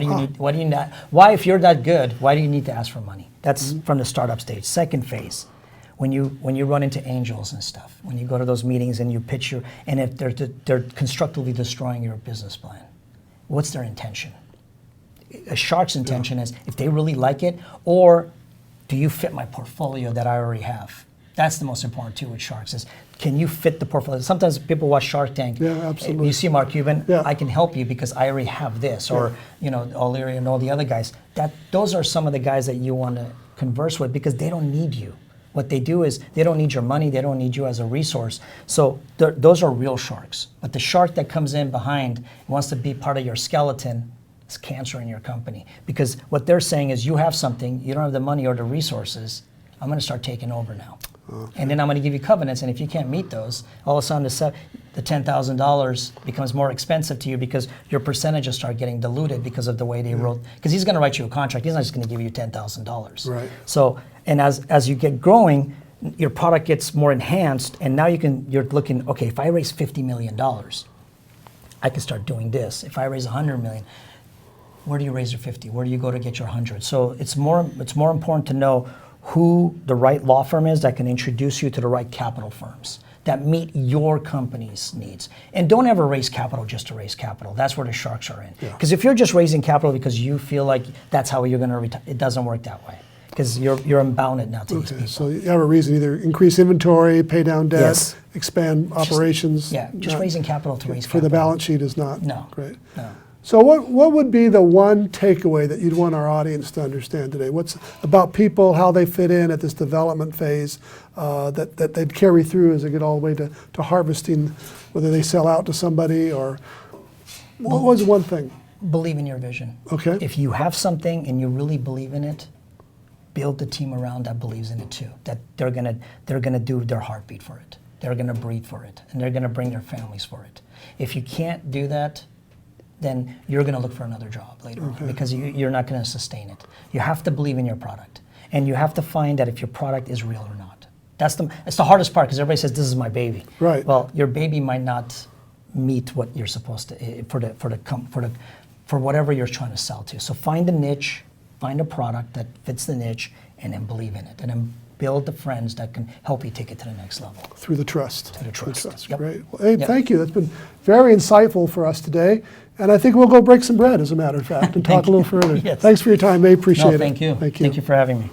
if you're that good, why do you need to ask for money? That's from the startup stage. Second phase, when you run into angels and stuff, when you go to those meetings and you pitch and if they're constructively destroying your business plan, what's their intention? A shark's intention is if they really like it, or do you fit my portfolio that I already have? That's the most important too with sharks is, can you fit the portfolio? Sometimes people watch Shark Tank. Yeah, absolutely. You see Mark Cuban, Yeah. I can help you because I already have this, or O'Leary and all the other guys. Those are some of the guys that you want to converse with because they don't need you. What they do is they don't need your money, they don't need you as a resource. So those are real sharks. But the shark that comes in behind wants to be part of your skeleton is cancer in your company. Because what they're saying is you have something, you don't have the money or the resources, I'm going to start taking over now. Okay. And then I'm going to give you covenants, and if you can't meet those, all of a sudden the $10,000 becomes more expensive to you because your percentages start getting diluted because of the way they wrote. Because he's going to write you a contract. He's not just going to give you $10,000. Right. So, and as you get growing, your product gets more enhanced, and now you're looking, okay, if I raise $50 million, I can start doing this. If I raise $100 million, where do you raise your 50? Where do you go to get your 100? So it's more important to know who the right law firm is that can introduce you to the right capital firms that meet your company's needs. And don't ever raise capital just to raise capital. That's where the sharks are in. Because if you're just raising capital because you feel like that's how you're going to retire, it doesn't work that way. Because you're unbounded now to these people. So you have a reason, either increase inventory, pay down debt, expand operations. Just raising capital to raise for capital. the balance sheet is not No. great. No. So what would be the one takeaway that you'd want our audience to understand today? What's about people, how they fit in at this development phase that they'd carry through as they get all the way to harvesting, whether they sell out to somebody or what was one thing? Believe in your vision. Okay. If you have something and you really believe in it, build the team around that believes in it too. That they're gonna do their heartbeat for it. They're gonna breathe for it, and they're gonna bring their families for it. If you can't do that, then you're going to look for another job later on because you're not going to sustain it. You have to believe in your product, and you have to find that if your product is real or not. It's the hardest part because everybody says this is my baby. Right. Well, your baby might not meet what you're supposed to for whatever you're trying to sell to. So find a niche, find a product that fits the niche, and then believe in it, and then build the friends that can help you take it to the next level. Through the trust. Through the trust. Yep. Great. Well, hey, Yep. Thank you. That's been very insightful for us today. And I think we'll go break some bread, as a matter of fact, and talk a little further. Yes. Thanks for your time, May. Appreciate it. Thank you. Thank you. Thank you for having me.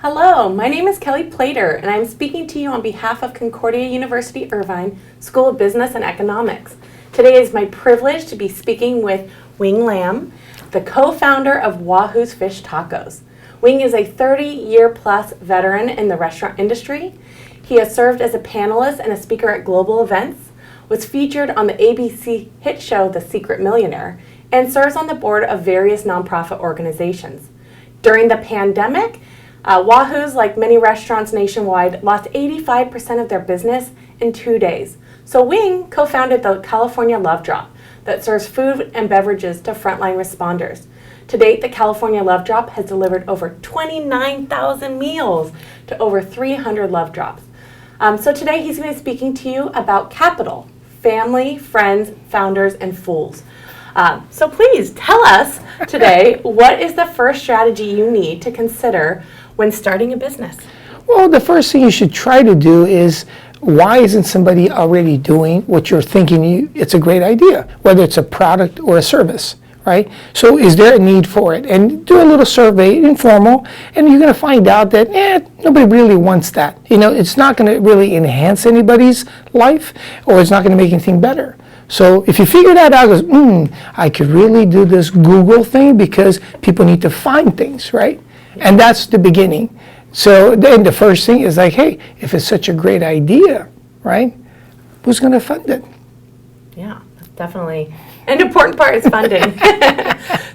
Hello, my name is Kelly Plater, and I'm speaking to you on behalf of Concordia University Irvine School of Business and Economics. Today is my privilege to be speaking with Wing Lam, the co-founder of Wahoo's Fish Tacos. Wing is a 30-year-plus veteran in the restaurant industry. He has served as a panelist and a speaker at global events, was featured on the ABC hit show The Secret Millionaire, and serves on the board of various nonprofit organizations. During the pandemic, Wahoo's, like many restaurants nationwide, lost 85% of their business in 2 days. So Wing co-founded the California Love Drop that serves food and beverages to frontline responders. To date, the California Love Drop has delivered over 29,000 meals to over 300 Love Drops. So today he's going to be speaking to you about capital, family, friends, founders, and fools. So please tell us today, what is the first strategy you need to consider when starting a business? Well, the first thing you should try to do is, why isn't somebody already doing what you're thinking it's a great idea, whether it's a product or a service, right? So is there a need for it? And do a little survey, informal, and you're going to find out that nobody really wants that. You know, it's not going to really enhance anybody's life, or it's not going to make anything better. So if you figure that out, I could really do this Google thing because people need to find things, right? And that's the beginning. So then the first thing is like, hey, if it's such a great idea, right, who's going to fund it? Yeah, that's definitely an important part is funding.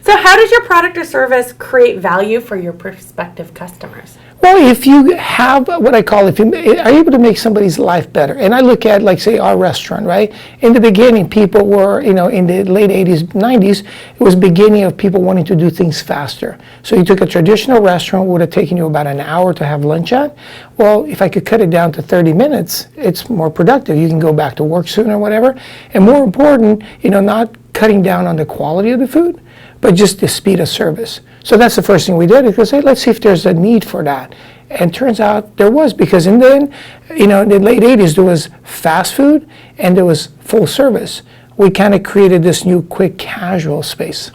So how does your product or service create value for your prospective customers? Well, if you have what I call, if you are able to make somebody's life better, and I look at, like, say, our restaurant, right? In the beginning, people were, in the late 80s, 90s, it was beginning of people wanting to do things faster. So you took a traditional restaurant, would have taken you about an hour to have lunch at. Well, if I could cut it down to 30 minutes, it's more productive. You can go back to work sooner or whatever. And more important, not cutting down on the quality of the food, but just the speed of service. So that's the first thing we did, because hey, let's see if there's a need for that. And turns out there was, because in the late 80s, there was fast food and there was full service. We kind of created this new quick casual space.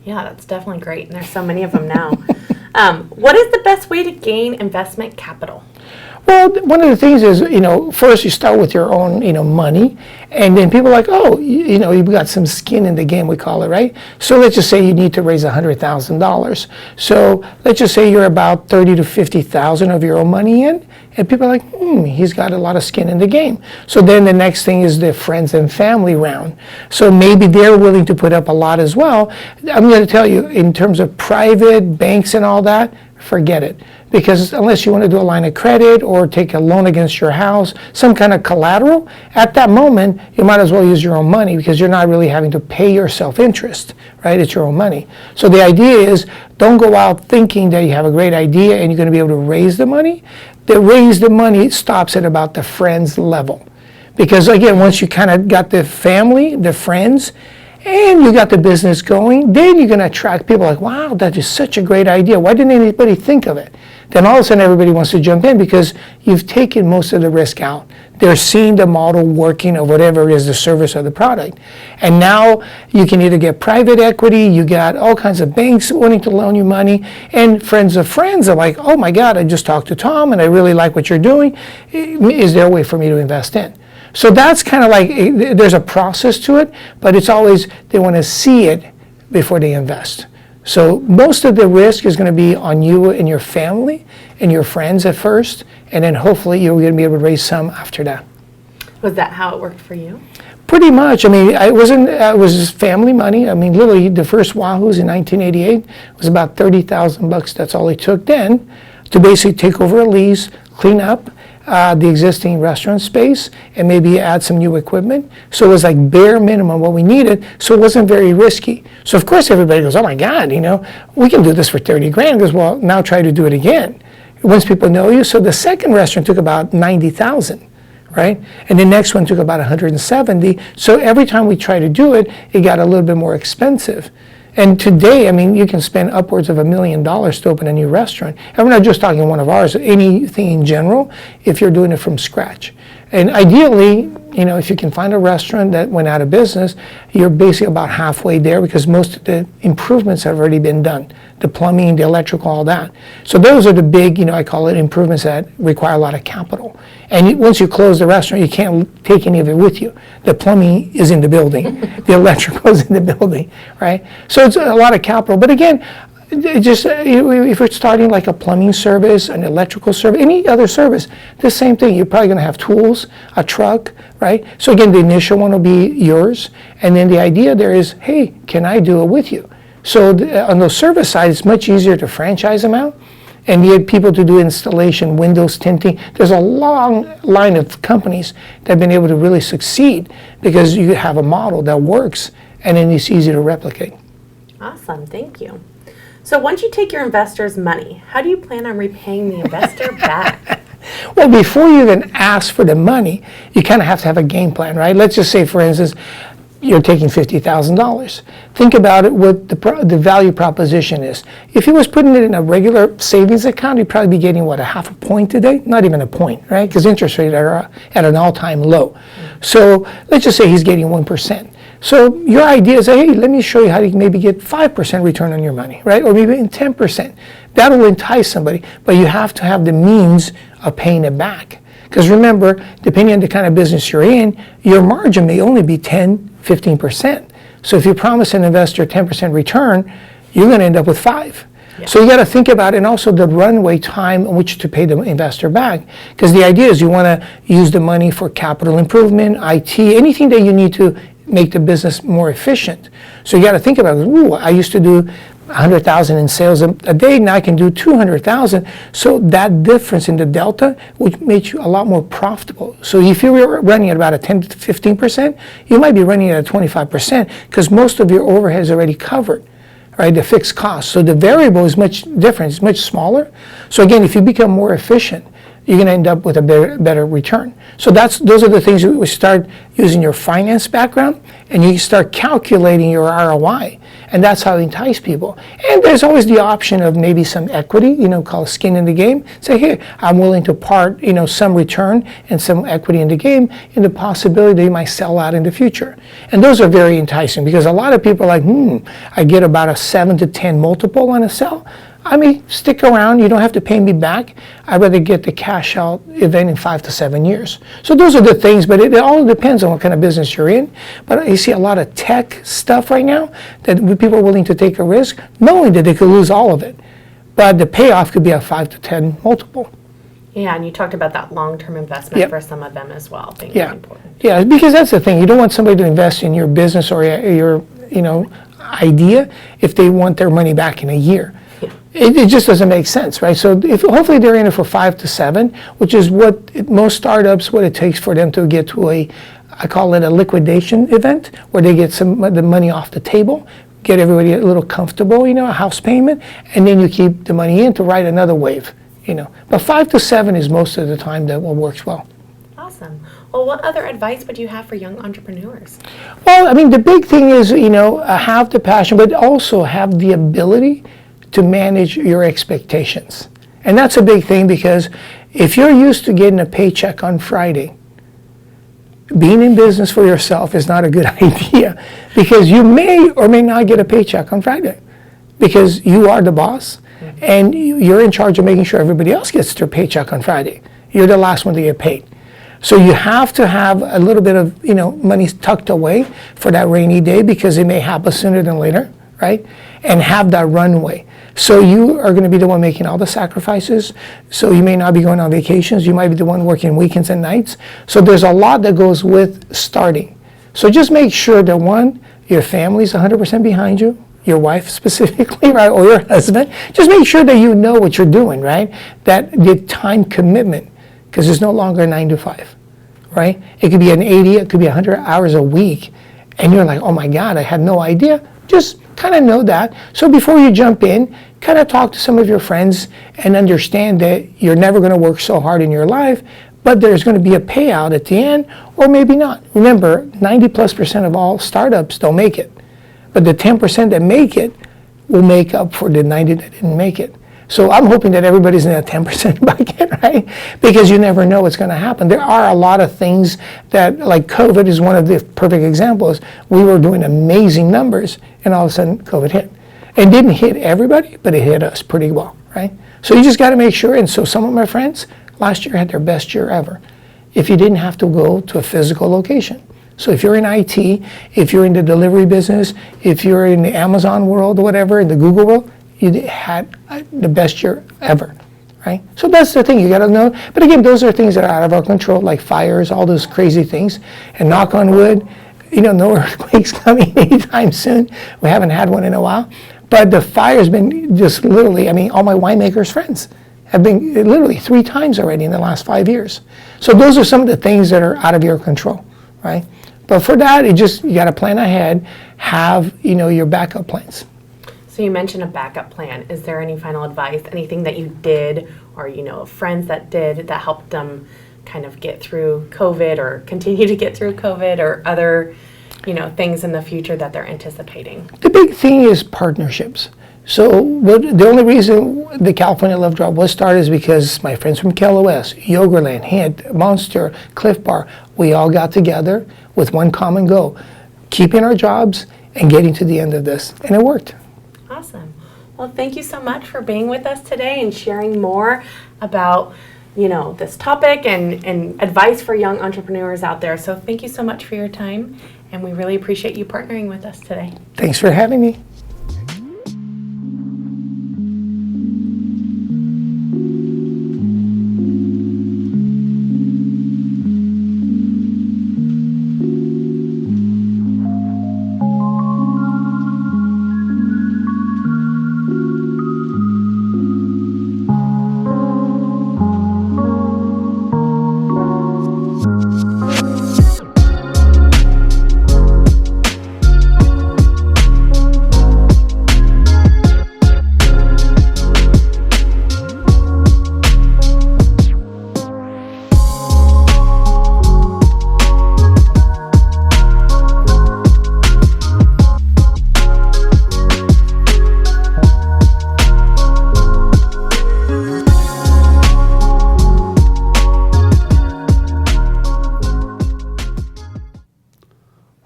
Yeah, that's definitely great. And there's so many of them now. What is the best way to gain investment capital? Well, one of the things is, first you start with your own, money, and then people are like, oh, you've got some skin in the game, we call it, right? So let's just say you need to raise $100,000. So let's just say you're about 30 to 50,000 of your own money in, and people are like, he's got a lot of skin in the game. So then the next thing is the friends and family round. So maybe they're willing to put up a lot as well. I'm going to tell you, in terms of private banks and all that, forget it. Because unless you want to do a line of credit or take a loan against your house, some kind of collateral, at that moment, you might as well use your own money because you're not really having to pay yourself interest, right? It's your own money. So the idea is, don't go out thinking that you have a great idea and you're going to be able to raise the money. The raise the money stops at about the friends level. Because again, once you kind of got the family, the friends, and you got the business going, then you're going to attract people like, wow, that is such a great idea. Why didn't anybody think of it? Then all of a sudden everybody wants to jump in because you've taken most of the risk out. They're seeing the model working of whatever is the service or the product. And now you can either get private equity, you got all kinds of banks wanting to loan you money, and friends of friends are like, oh my God, I just talked to Tom and I really like what you're doing. Is there a way for me to invest in? So that's kind of like, there's a process to it, but it's always, they want to see it before they invest. So most of the risk is going to be on you and your family and your friends at first, and then hopefully you're going to be able to raise some after that. Was that how it worked for you? Pretty much. I mean, it was just family money. I mean, literally the first Wahoos in 1988 was about $30,000. That's all it took then to basically take over a lease, clean up the existing restaurant space, and maybe add some new equipment. So it was like bare minimum what we needed, so it wasn't very risky. So of course everybody goes, oh my God, we can do this for 30 grand. Goes, well, now try to do it again. Once people know you. So the second restaurant took about 90,000, right? And the next one took about 170. So every time we try to do it, it got a little bit more expensive. And today, I mean, you can spend upwards of $1 million to open a new restaurant. And we're not just talking one of ours, anything in general, if you're doing it from scratch. And ideally, if you can find a restaurant that went out of business, you're basically about halfway there because most of the improvements have already been done. The plumbing, the electrical, all that. So those are the big, I call it improvements that require a lot of capital. And once you close the restaurant, you can't take any of it with you. The plumbing is in the building. The electrical is in the building, right? So it's a lot of capital. But again, just if you're starting like a plumbing service, an electrical service, any other service, the same thing. You're probably going to have tools, a truck, right? So again, the initial one will be yours. And then the idea there is, hey, can I do it with you? So on the service side, it's much easier to franchise them out and get people to do installation, windows tinting. There's a long line of companies that have been able to really succeed because you have a model that works and then it's easy to replicate. Awesome, thank you. So once you take your investors' money, how do you plan on repaying the investor back? Well, before you even ask for the money, you kind of have to have a game plan, right? Let's just say, for instance, you're taking $50,000. Think about it, what the value proposition is. If he was putting it in a regular savings account, he'd probably be getting, what, a half a point today? Not even a point, right? Because interest rates are at an all-time low. So let's just say he's getting 1%. So your idea is, hey, let me show you how you can maybe get 5% return on your money, right? Or maybe 10%. That'll entice somebody, but you have to have the means of paying it back. Because remember, depending on the kind of business you're in, your margin may only be 10, 15%. So if you promise an investor 10% return, you're going to end up with 5. Yeah. So you got to think about it, and also the runway time in which to pay the investor back. Because the idea is you want to use the money for capital improvement, IT, anything that you need to make the business more efficient. So you got to think about, ooh, I used to do 100,000 in sales a day, now I can do 200,000. So that difference in the delta would make you a lot more profitable. So if you were running at about a 10 to 15%, you might be running at a 25% because most of your overhead is already covered, right? The fixed cost. So the variable is much different, it's much smaller. So again, if you become more efficient, you're going to end up with a better return. So those are the things you start using your finance background, and you start calculating your ROI, and that's how you entice people. And there's always the option of maybe some equity, called skin in the game. Say, here, I'm willing to part, some return and some equity in the game in the possibility that you might sell out in the future. And those are very enticing because a lot of people are like, I get about a 7 to 10 multiple on a sell. I mean, stick around. You don't have to pay me back. I'd rather get the cash out event in 5 to 7 years. So those are the things, but it all depends on what kind of business you're in. But you see a lot of tech stuff right now that people are willing to take a risk, knowing that they could lose all of it. But the payoff could be a 5 to 10 multiple. Yeah, and you talked about that long-term investment for some of them as well. I think important. Yeah, because that's the thing. You don't want somebody to invest in your business or your idea if they want their money back in a year. It just doesn't make sense, right? So if hopefully they're in it for 5 to 7, which is what most startups, what it takes for them to get to I call it a liquidation event, where they get some of the money off the table, get everybody a little comfortable, a house payment, and then you keep the money in to ride another wave, But 5 to 7 is most of the time that what works well. Awesome. Well, what other advice would you have for young entrepreneurs? Well, I mean, the big thing is, have the passion, but also have the ability to manage your expectations. And that's a big thing, because if you're used to getting a paycheck on Friday, being in business for yourself is not a good idea, because you may or may not get a paycheck on Friday, because you are the boss and you're in charge of making sure everybody else gets their paycheck on Friday. You're the last one to get paid. So you have to have a little bit of money tucked away for that rainy day, because it may happen sooner than later, right? And have that runway. So you are going to be the one making all the sacrifices. So you may not be going on vacations. You might be the one working weekends and nights. So there's a lot that goes with starting. So just make sure that, one, your family's 100% behind you, your wife specifically, right, or your husband. Just make sure that you know what you're doing, right? That the time commitment, because it's no longer 9 to 5, right? It could be an 80, it could be 100 hours a week, and you're like, oh my God, I had no idea. Just kind of know that. So before you jump in, kind of talk to some of your friends and understand that you're never going to work so hard in your life, but there's going to be a payout at the end, or maybe not. Remember, 90+% of all startups don't make it, but the 10% that make it will make up for the 90 that didn't make it. So I'm hoping that everybody's in that 10% bucket, right? Because you never know what's going to happen. There are a lot of things that, like COVID is one of the perfect examples. We were doing amazing numbers, and all of a sudden COVID hit. It didn't hit everybody, but it hit us pretty well, right? So you just got to make sure. And so some of my friends last year had their best year ever, if you didn't have to go to a physical location. So if you're in IT, if you're in the delivery business, if you're in the Amazon world or whatever, in the Google world, you had the best year ever, right? So that's the thing, you gotta know. But again, those are things that are out of our control, like fires, all those crazy things. And knock on wood, no earthquakes coming anytime soon. We haven't had one in a while. But the fire's been just literally, all my winemakers' friends have been literally 3 times already in the last 5 years. So those are some of the things that are out of your control, right? But for that, you gotta plan ahead, have, your backup plans. So you mentioned a backup plan. Is there any final advice, anything that you did, or friends that did, that helped them kind of get through COVID or continue to get through COVID, or other, things in the future that they're anticipating? The big thing is partnerships. So the only reason the California Love Drop was started is because my friends from KLOS, Yogurtland, Hint, Monster, Cliff Bar, we all got together with one common goal, keeping our jobs and getting to the end of this, and it worked. Awesome. Well, thank you so much for being with us today and sharing more about, this topic and advice for young entrepreneurs out there. So thank you so much for your time, and we really appreciate you partnering with us today. Thanks for having me.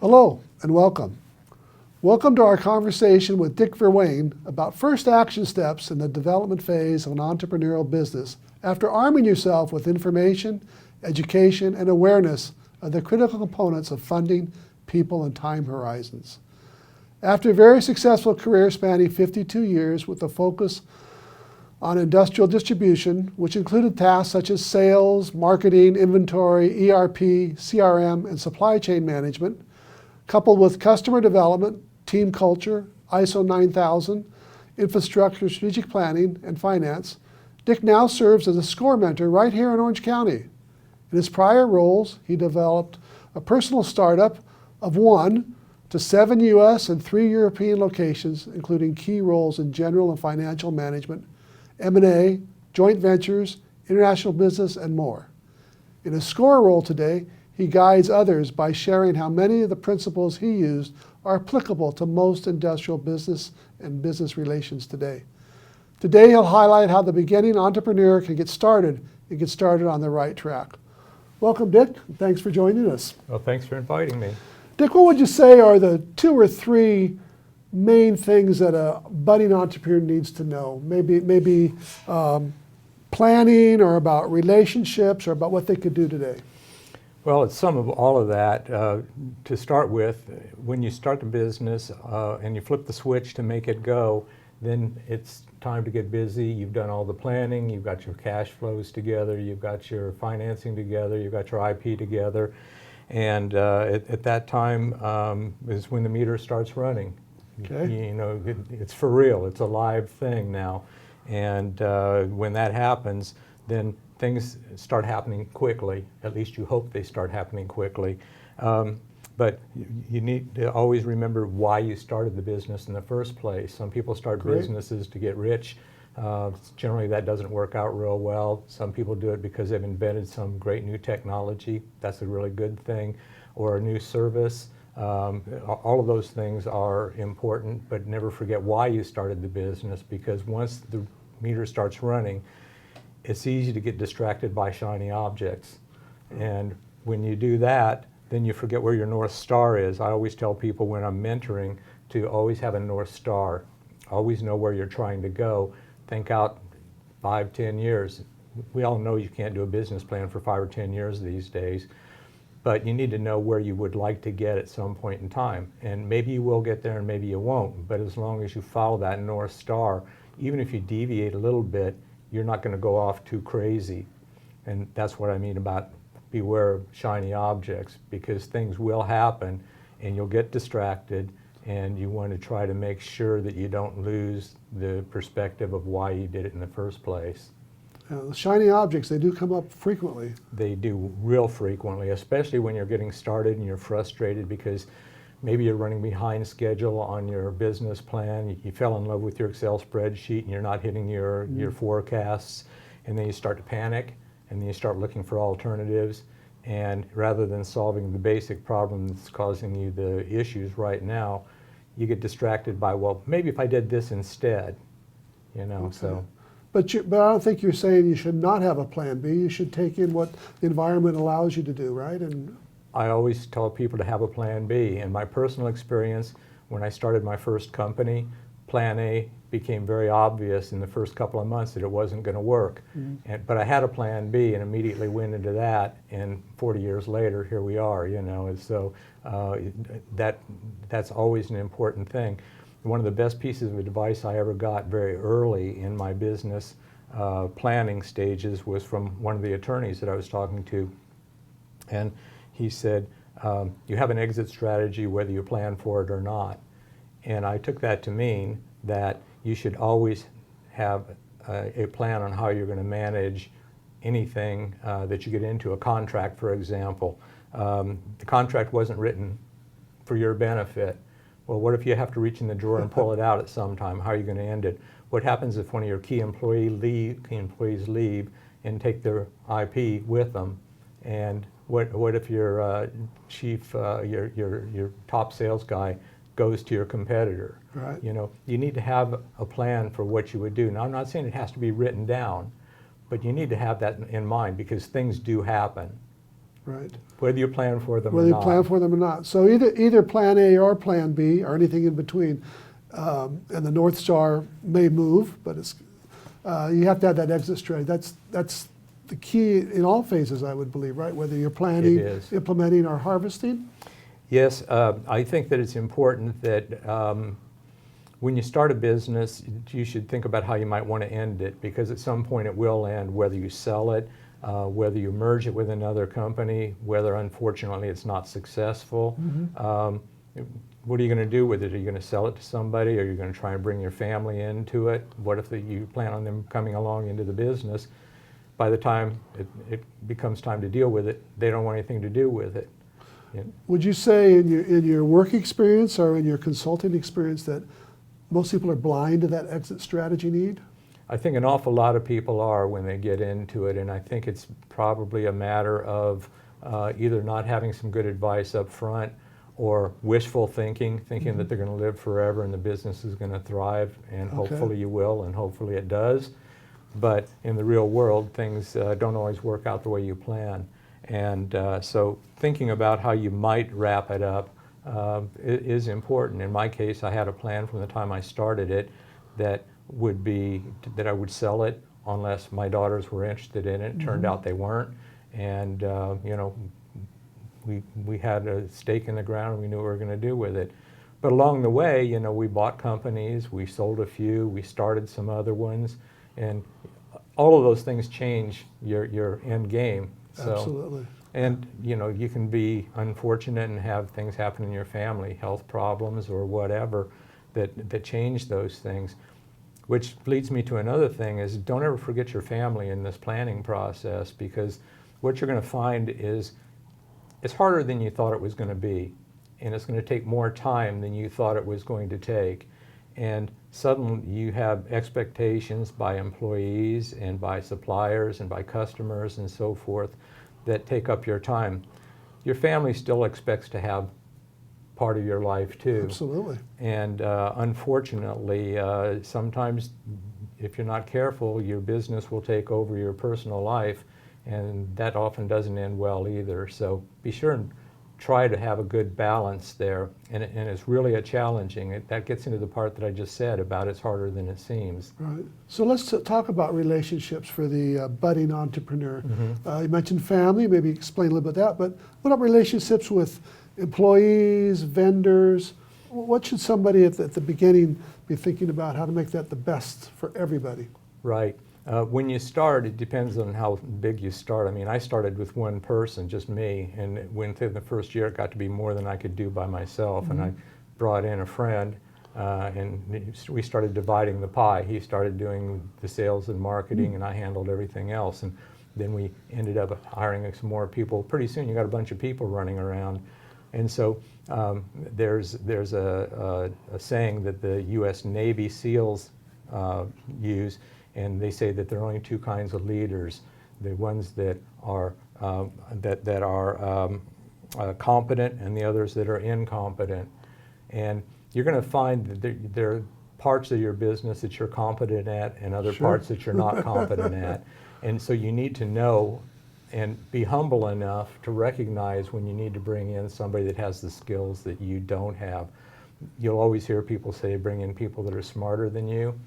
Hello and welcome. Welcome to our conversation with Dick VerWayne about first action steps in the development phase of an entrepreneurial business after arming yourself with information, education, and awareness of the critical components of funding, people, and time horizons. After a very successful career spanning 52 years with a focus on industrial distribution, which included tasks such as sales, marketing, inventory, ERP, CRM, and supply chain management, coupled with customer development, team culture, ISO 9000, infrastructure, strategic planning, and finance, Dick now serves as a SCORE mentor right here in Orange County. In his prior roles, he developed a personal startup of 1 to 7 U.S. and 3 European locations, including key roles in general and financial management, M&A, joint ventures, international business, and more. In his SCORE role today, he guides others by sharing how many of the principles he used are applicable to most industrial business and business relations today. Today, he'll highlight how the beginning entrepreneur can get started and get started on the right track. Welcome, Dick. Thanks for joining us. Well, thanks for inviting me. Dick, what would you say are the 2 or 3 main things that a budding entrepreneur needs to know? Maybe planning, or about relationships, or about what they could do today? Well, it's some of all of that. To start with, when you start the business and you flip the switch to make it go, then it's time to get busy. You've done all the planning, you've got your cash flows together, you've got your financing together, you've got your IP together, and at that time is when the meter starts running. Okay. You know, it's for real, it's a live thing now. And when that happens, then things start happening quickly. At least you hope they start happening quickly. But you need to always remember why you started the business in the first place. Some people start businesses to get rich. Generally that doesn't work out real well. Some people do it because they've invented some great new technology. That's a really good thing. Or a new service. All of those things are important, but never forget why you started the business, because once the meter starts running, it's easy to get distracted by shiny objects. And when you do that, then you forget where your North Star is. I always tell people when I'm mentoring to always have a North Star. Always know where you're trying to go. Think out 5, 10 years. We all know you can't do a business plan for 5 or 10 years these days, but you need to know where you would like to get at some point in time. And maybe you will get there and maybe you won't, but as long as you follow that North Star, even if you deviate a little bit, you're not going to go off too crazy. And that's what I mean about beware of shiny objects, because things will happen and you'll get distracted, and you want to try to make sure that you don't lose the perspective of why you did it in the first place. The shiny objects, they do come up frequently. They do real frequently, especially when you're getting started and you're frustrated because maybe you're running behind schedule on your business plan. You fell in love with your Excel spreadsheet and you're not hitting your forecasts, and then you start to panic, and then you start looking for alternatives, and rather than solving the basic problem that's causing you the issues right now, you get distracted by, well, maybe if I did this instead, you know. Okay. So. But I don't think you're saying you should not have a plan B. You should take in what the environment allows you to do, right? And I always tell people to have a plan B. In my personal experience, when I started my first company, plan A became very obvious in the first couple of months that it wasn't going to work. But I had a plan B and immediately went into that, and 40 years later, here we are, you know. And so that's always an important thing. One of the best pieces of advice I ever got very early in my business planning stages was from one of the attorneys that I was talking to. And he said, you have an exit strategy whether you plan for it or not. And I took that to mean that you should always have a plan on how you're going to manage anything that you get into, a contract, for example. The contract wasn't written for your benefit. Well, what if you have to reach in the drawer and pull it out at some time? How are you going to end it? What happens if one of your key employees leave and take their IP with them? And what if your chief, your top sales guy goes to your competitor? Right. You know, you need to have a plan for what you would do. Now, I'm not saying it has to be written down, but you need to have that in mind, because things do happen. right. Whether you plan for them Whether or you not. plan for them or not. So either plan A or plan B or anything in between. And the North Star may move, but it's you have to have that exit strategy. That's the key in all phases, I would believe, right? Whether you're planning, It is. implementing, or harvesting. Yes, I think that it's important that when you start a business, you should think about how you might want to end it, because at some point it will end, whether you sell it, whether you merge it with another company, whether unfortunately it's not successful. what are you going to do with it? Are you going to sell it to somebody? Are you going to try and bring your family into it? What if you plan on them coming along into the business? By the time it becomes time to deal with it, they don't want anything to do with it. Would you say in your work experience or in your consulting experience that most people are blind to that exit strategy need? I think an awful lot of people are when they get into it, and I think it's probably a matter of either not having some good advice up front or wishful thinking that they're going to live forever and the business is going to thrive, and hopefully you will, and hopefully it does. But in the real world, things don't always work out the way you plan. And so thinking about how you might wrap it up is important. In my case, I had a plan from the time I started it that would be that I would sell it unless my daughters were interested in it. It turned out they weren't. And you know, we had a stake in the ground and we knew what we were going to do with it. But along the way, you know, we bought companies, we sold a few, we started some other ones, and all of those things change your end game. So, Absolutely. and you know, you can be unfortunate and have things happen in your family, health problems or whatever, that change those things. Which leads me to another thing is don't ever forget your family in this planning process, because what you're going to find is it's harder than you thought it was going to be, and it's going to take more time than you thought it was going to take. And suddenly you have expectations by employees and by suppliers and by customers and so forth that take up your time. Your family still expects to have part of your life too. Absolutely. And unfortunately, sometimes if you're not careful, your business will take over your personal life, and that often doesn't end well either. So be sure and try to have a good balance there, and it's really a challenging. That gets into the part that I just said about it's harder than it seems. Right. So let's talk about relationships for the budding entrepreneur. You mentioned family, maybe explain a little bit about that, but what about relationships with employees, vendors? What should somebody at the beginning be thinking about how to make that the best for everybody? Right. When you start, it depends on how big you start. I mean, I started with one person, just me, and within the first year it got to be more than I could do by myself, and I brought in a friend, and we started dividing the pie. He started doing the sales and marketing, and I handled everything else, and then we ended up hiring some more people. Pretty soon you got a bunch of people running around, and so there's a saying that the U.S. Navy SEALs use. And they say that there are only two kinds of leaders: the ones that are competent, and the others that are incompetent. And you're going to find that there are parts of your business that you're competent at, and other parts that you're not competent at. And so you need to know and be humble enough to recognize when you need to bring in somebody that has the skills that you don't have. You'll always hear people say, bring in people that are smarter than you.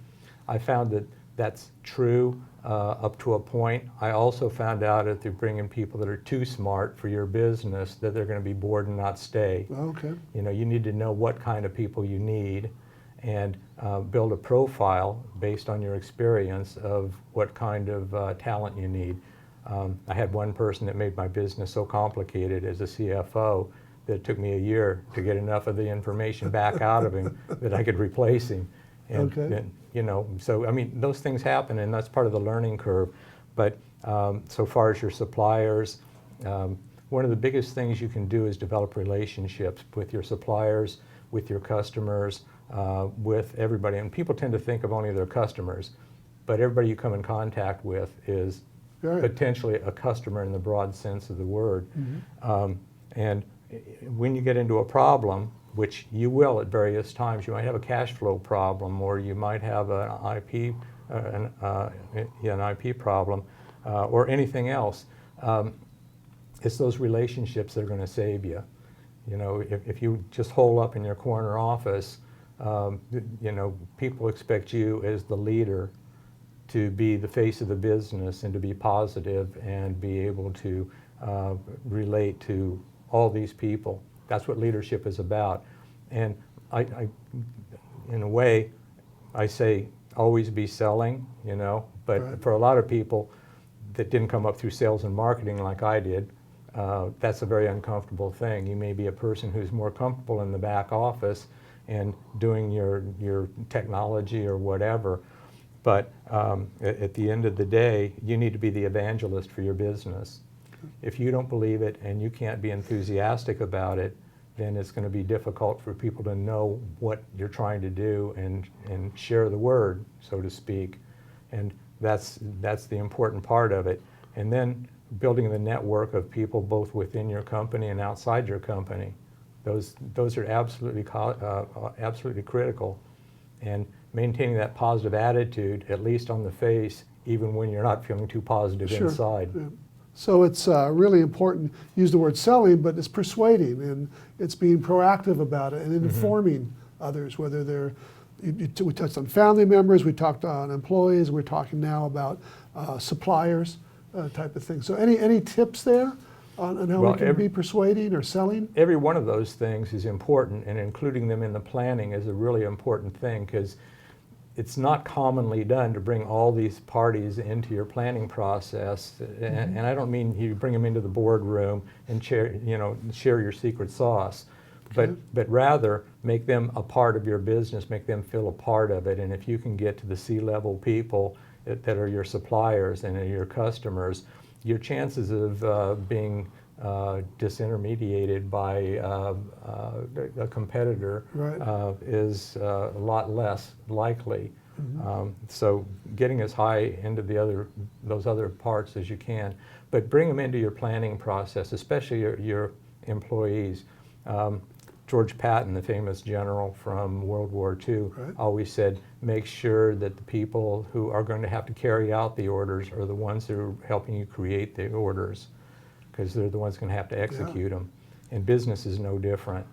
I found that that's true up to a point. I also found out if you bring in people that are too smart for your business, that they're going to be bored and not stay. Okay. You know, you need to know what kind of people you need and build a profile based on your experience of what kind of talent you need. I had one person that made my business so complicated as a CFO that it took me a year to get enough of the information back out of him that I could replace him. And, Okay. you know, so I mean, those things happen, and that's part of the learning curve. But so far as your suppliers, one of the biggest things you can do is develop relationships with your suppliers, with your customers, with everybody. And people tend to think of only their customers, but everybody you come in contact with is potentially a customer in the broad sense of the word. And when you get into a problem, which you will at various times, you might have a cash flow problem, or you might have an IP problem, or anything else. It's those relationships that are going to save you. You know, if you just hole up in your corner office, you know, people expect you as the leader to be the face of the business and to be positive and be able to relate to all these people. That's what leadership is about. And I in a way, I say always be selling, you know, but for a lot of people that didn't come up through sales and marketing like I did, that's a very uncomfortable thing. You may be a person who's more comfortable in the back office and doing your technology or whatever, but at the end of the day, you need to be the evangelist for your business. If you don't believe it and you can't be enthusiastic about it, then it's going to be difficult for people to know what you're trying to do and share the word, so to speak. And that's the important part of it. And then building the network of people both within your company and outside your company. Those are absolutely critical. And maintaining that positive attitude, at least on the face, even when you're not feeling too positive Sure. inside. Yeah. So it's really important, use the word selling, but it's persuading, and it's being proactive about it and informing others, whether they're, we touched on family members, we talked on employees, we're talking now about suppliers type of thing. So any tips there on how we can be persuading or selling? Every one of those things is important, and including them in the planning is a really important thing, because it's not commonly done to bring all these parties into your planning process. And I don't mean you bring them into the boardroom and share your secret sauce, but rather make them a part of your business, make them feel a part of it. And if you can get to the C-level people that are your suppliers and are your customers, your chances of being disintermediated by a competitor is a lot less likely. So getting as high into those other parts as you can, but bring them into your planning process, especially your employees. George Patton, the famous general from World War II, always said, make sure that the people who are going to have to carry out the orders are the ones who are helping you create the orders, because they're the ones going to have to execute them. And business is no different.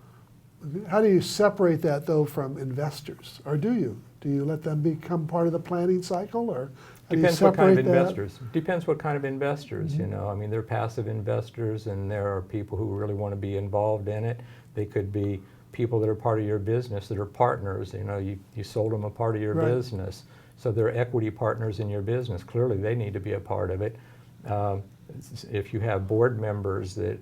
How do you separate that, though, from investors? Or do you? Do you let them become part of the planning cycle? Or depends what kind of investors. Depends what kind of investors, you know. I mean, there are passive investors, and there are people who really want to be involved in it. They could be people that are part of your business, that are partners. You know, you sold them a part of your business. So they're equity partners in your business. Clearly, they need to be a part of it. If you have board members that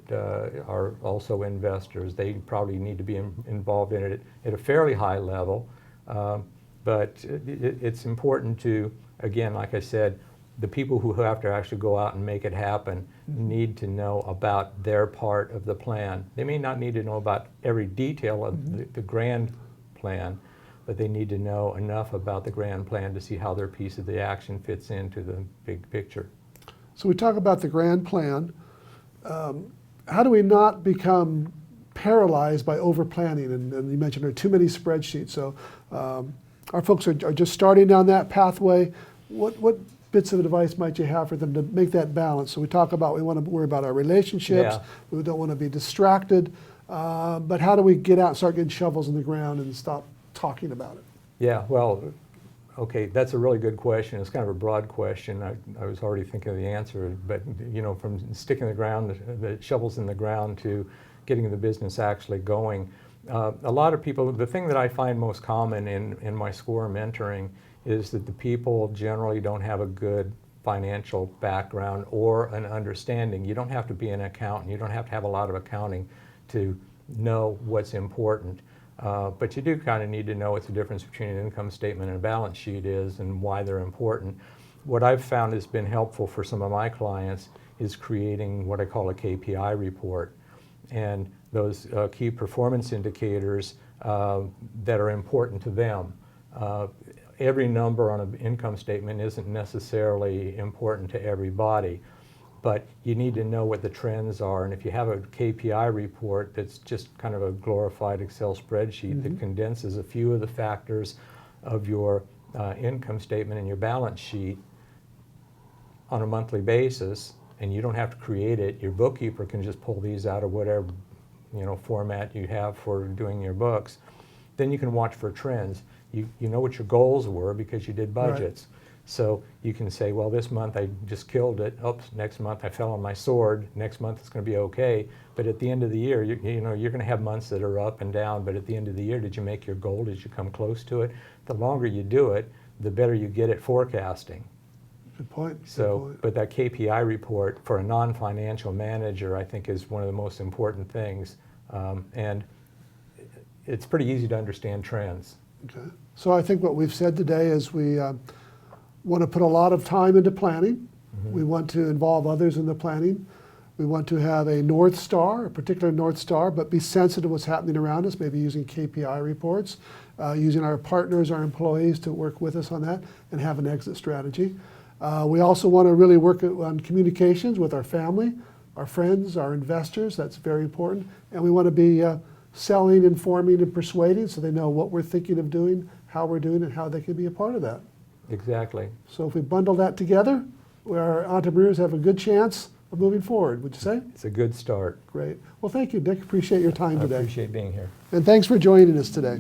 are also investors, they probably need to be involved in it at a fairly high level. But it's important to, again, like I said, the people who have to actually go out and make it happen need to know about their part of the plan. They may not need to know about every detail of the grand plan, but they need to know enough about the grand plan to see how their piece of the action fits into the big picture. So we talk about the grand plan. How do we not become paralyzed by over-planning? And you mentioned there are too many spreadsheets. So our folks are just starting down that pathway. What bits of advice might you have for them to make that balance? So we talk about, we want to worry about our relationships. We don't want to be distracted. But how do we get out and start getting shovels in the ground and stop talking about it? Yeah, well, okay, that's a really good question. It's kind of a broad question. I was already thinking of the answer, but you know, from sticking the shovels in the ground to getting the business actually going. A lot of people, the thing that I find most common in my SCORE mentoring is that the people generally don't have a good financial background or an understanding. You don't have to be an accountant. You don't have to have a lot of accounting to know what's important. But you do kind of need to know what the difference between an income statement and a balance sheet is and why they're important. What I've found has been helpful for some of my clients is creating what I call a KPI report. And those key performance indicators that are important to them. Every number on an income statement isn't necessarily important to everybody, but you need to know what the trends are. And if you have a KPI report that's just kind of a glorified Excel spreadsheet that condenses a few of the factors of your income statement and your balance sheet on a monthly basis, and you don't have to create it, your bookkeeper can just pull these out of whatever format you have for doing your books, then you can watch for trends. You know what your goals were because you did budgets. Right. So you can say, well, this month I just killed it. Oops, next month I fell on my sword. Next month it's going to be okay. But at the end of the year, you're going to have months that are up and down. But at the end of the year, did you make your goal? Did you come close to it? The longer you do it, the better you get at forecasting. Good point. Good So, point. but that KPI report for a non-financial manager, I think, is one of the most important things. And it's pretty easy to understand trends. Okay. So I think what we've said today is we want to put a lot of time into planning. We want to involve others in the planning. We want to have a North Star, a particular North Star, but be sensitive to what's happening around us, maybe using KPI reports, using our partners, our employees to work with us on that, and have an exit strategy. We also want to really work on communications with our family, our friends, our investors. That's very important. And we want to be selling, informing, and persuading so they know what we're thinking of doing, how we're doing it, how they can be a part of that. Exactly. So if we bundle that together, our entrepreneurs have a good chance of moving forward, would you say? It's a good start. Great. Well, thank you, Dick. Appreciate your time I today. appreciate being here. And thanks for joining us today.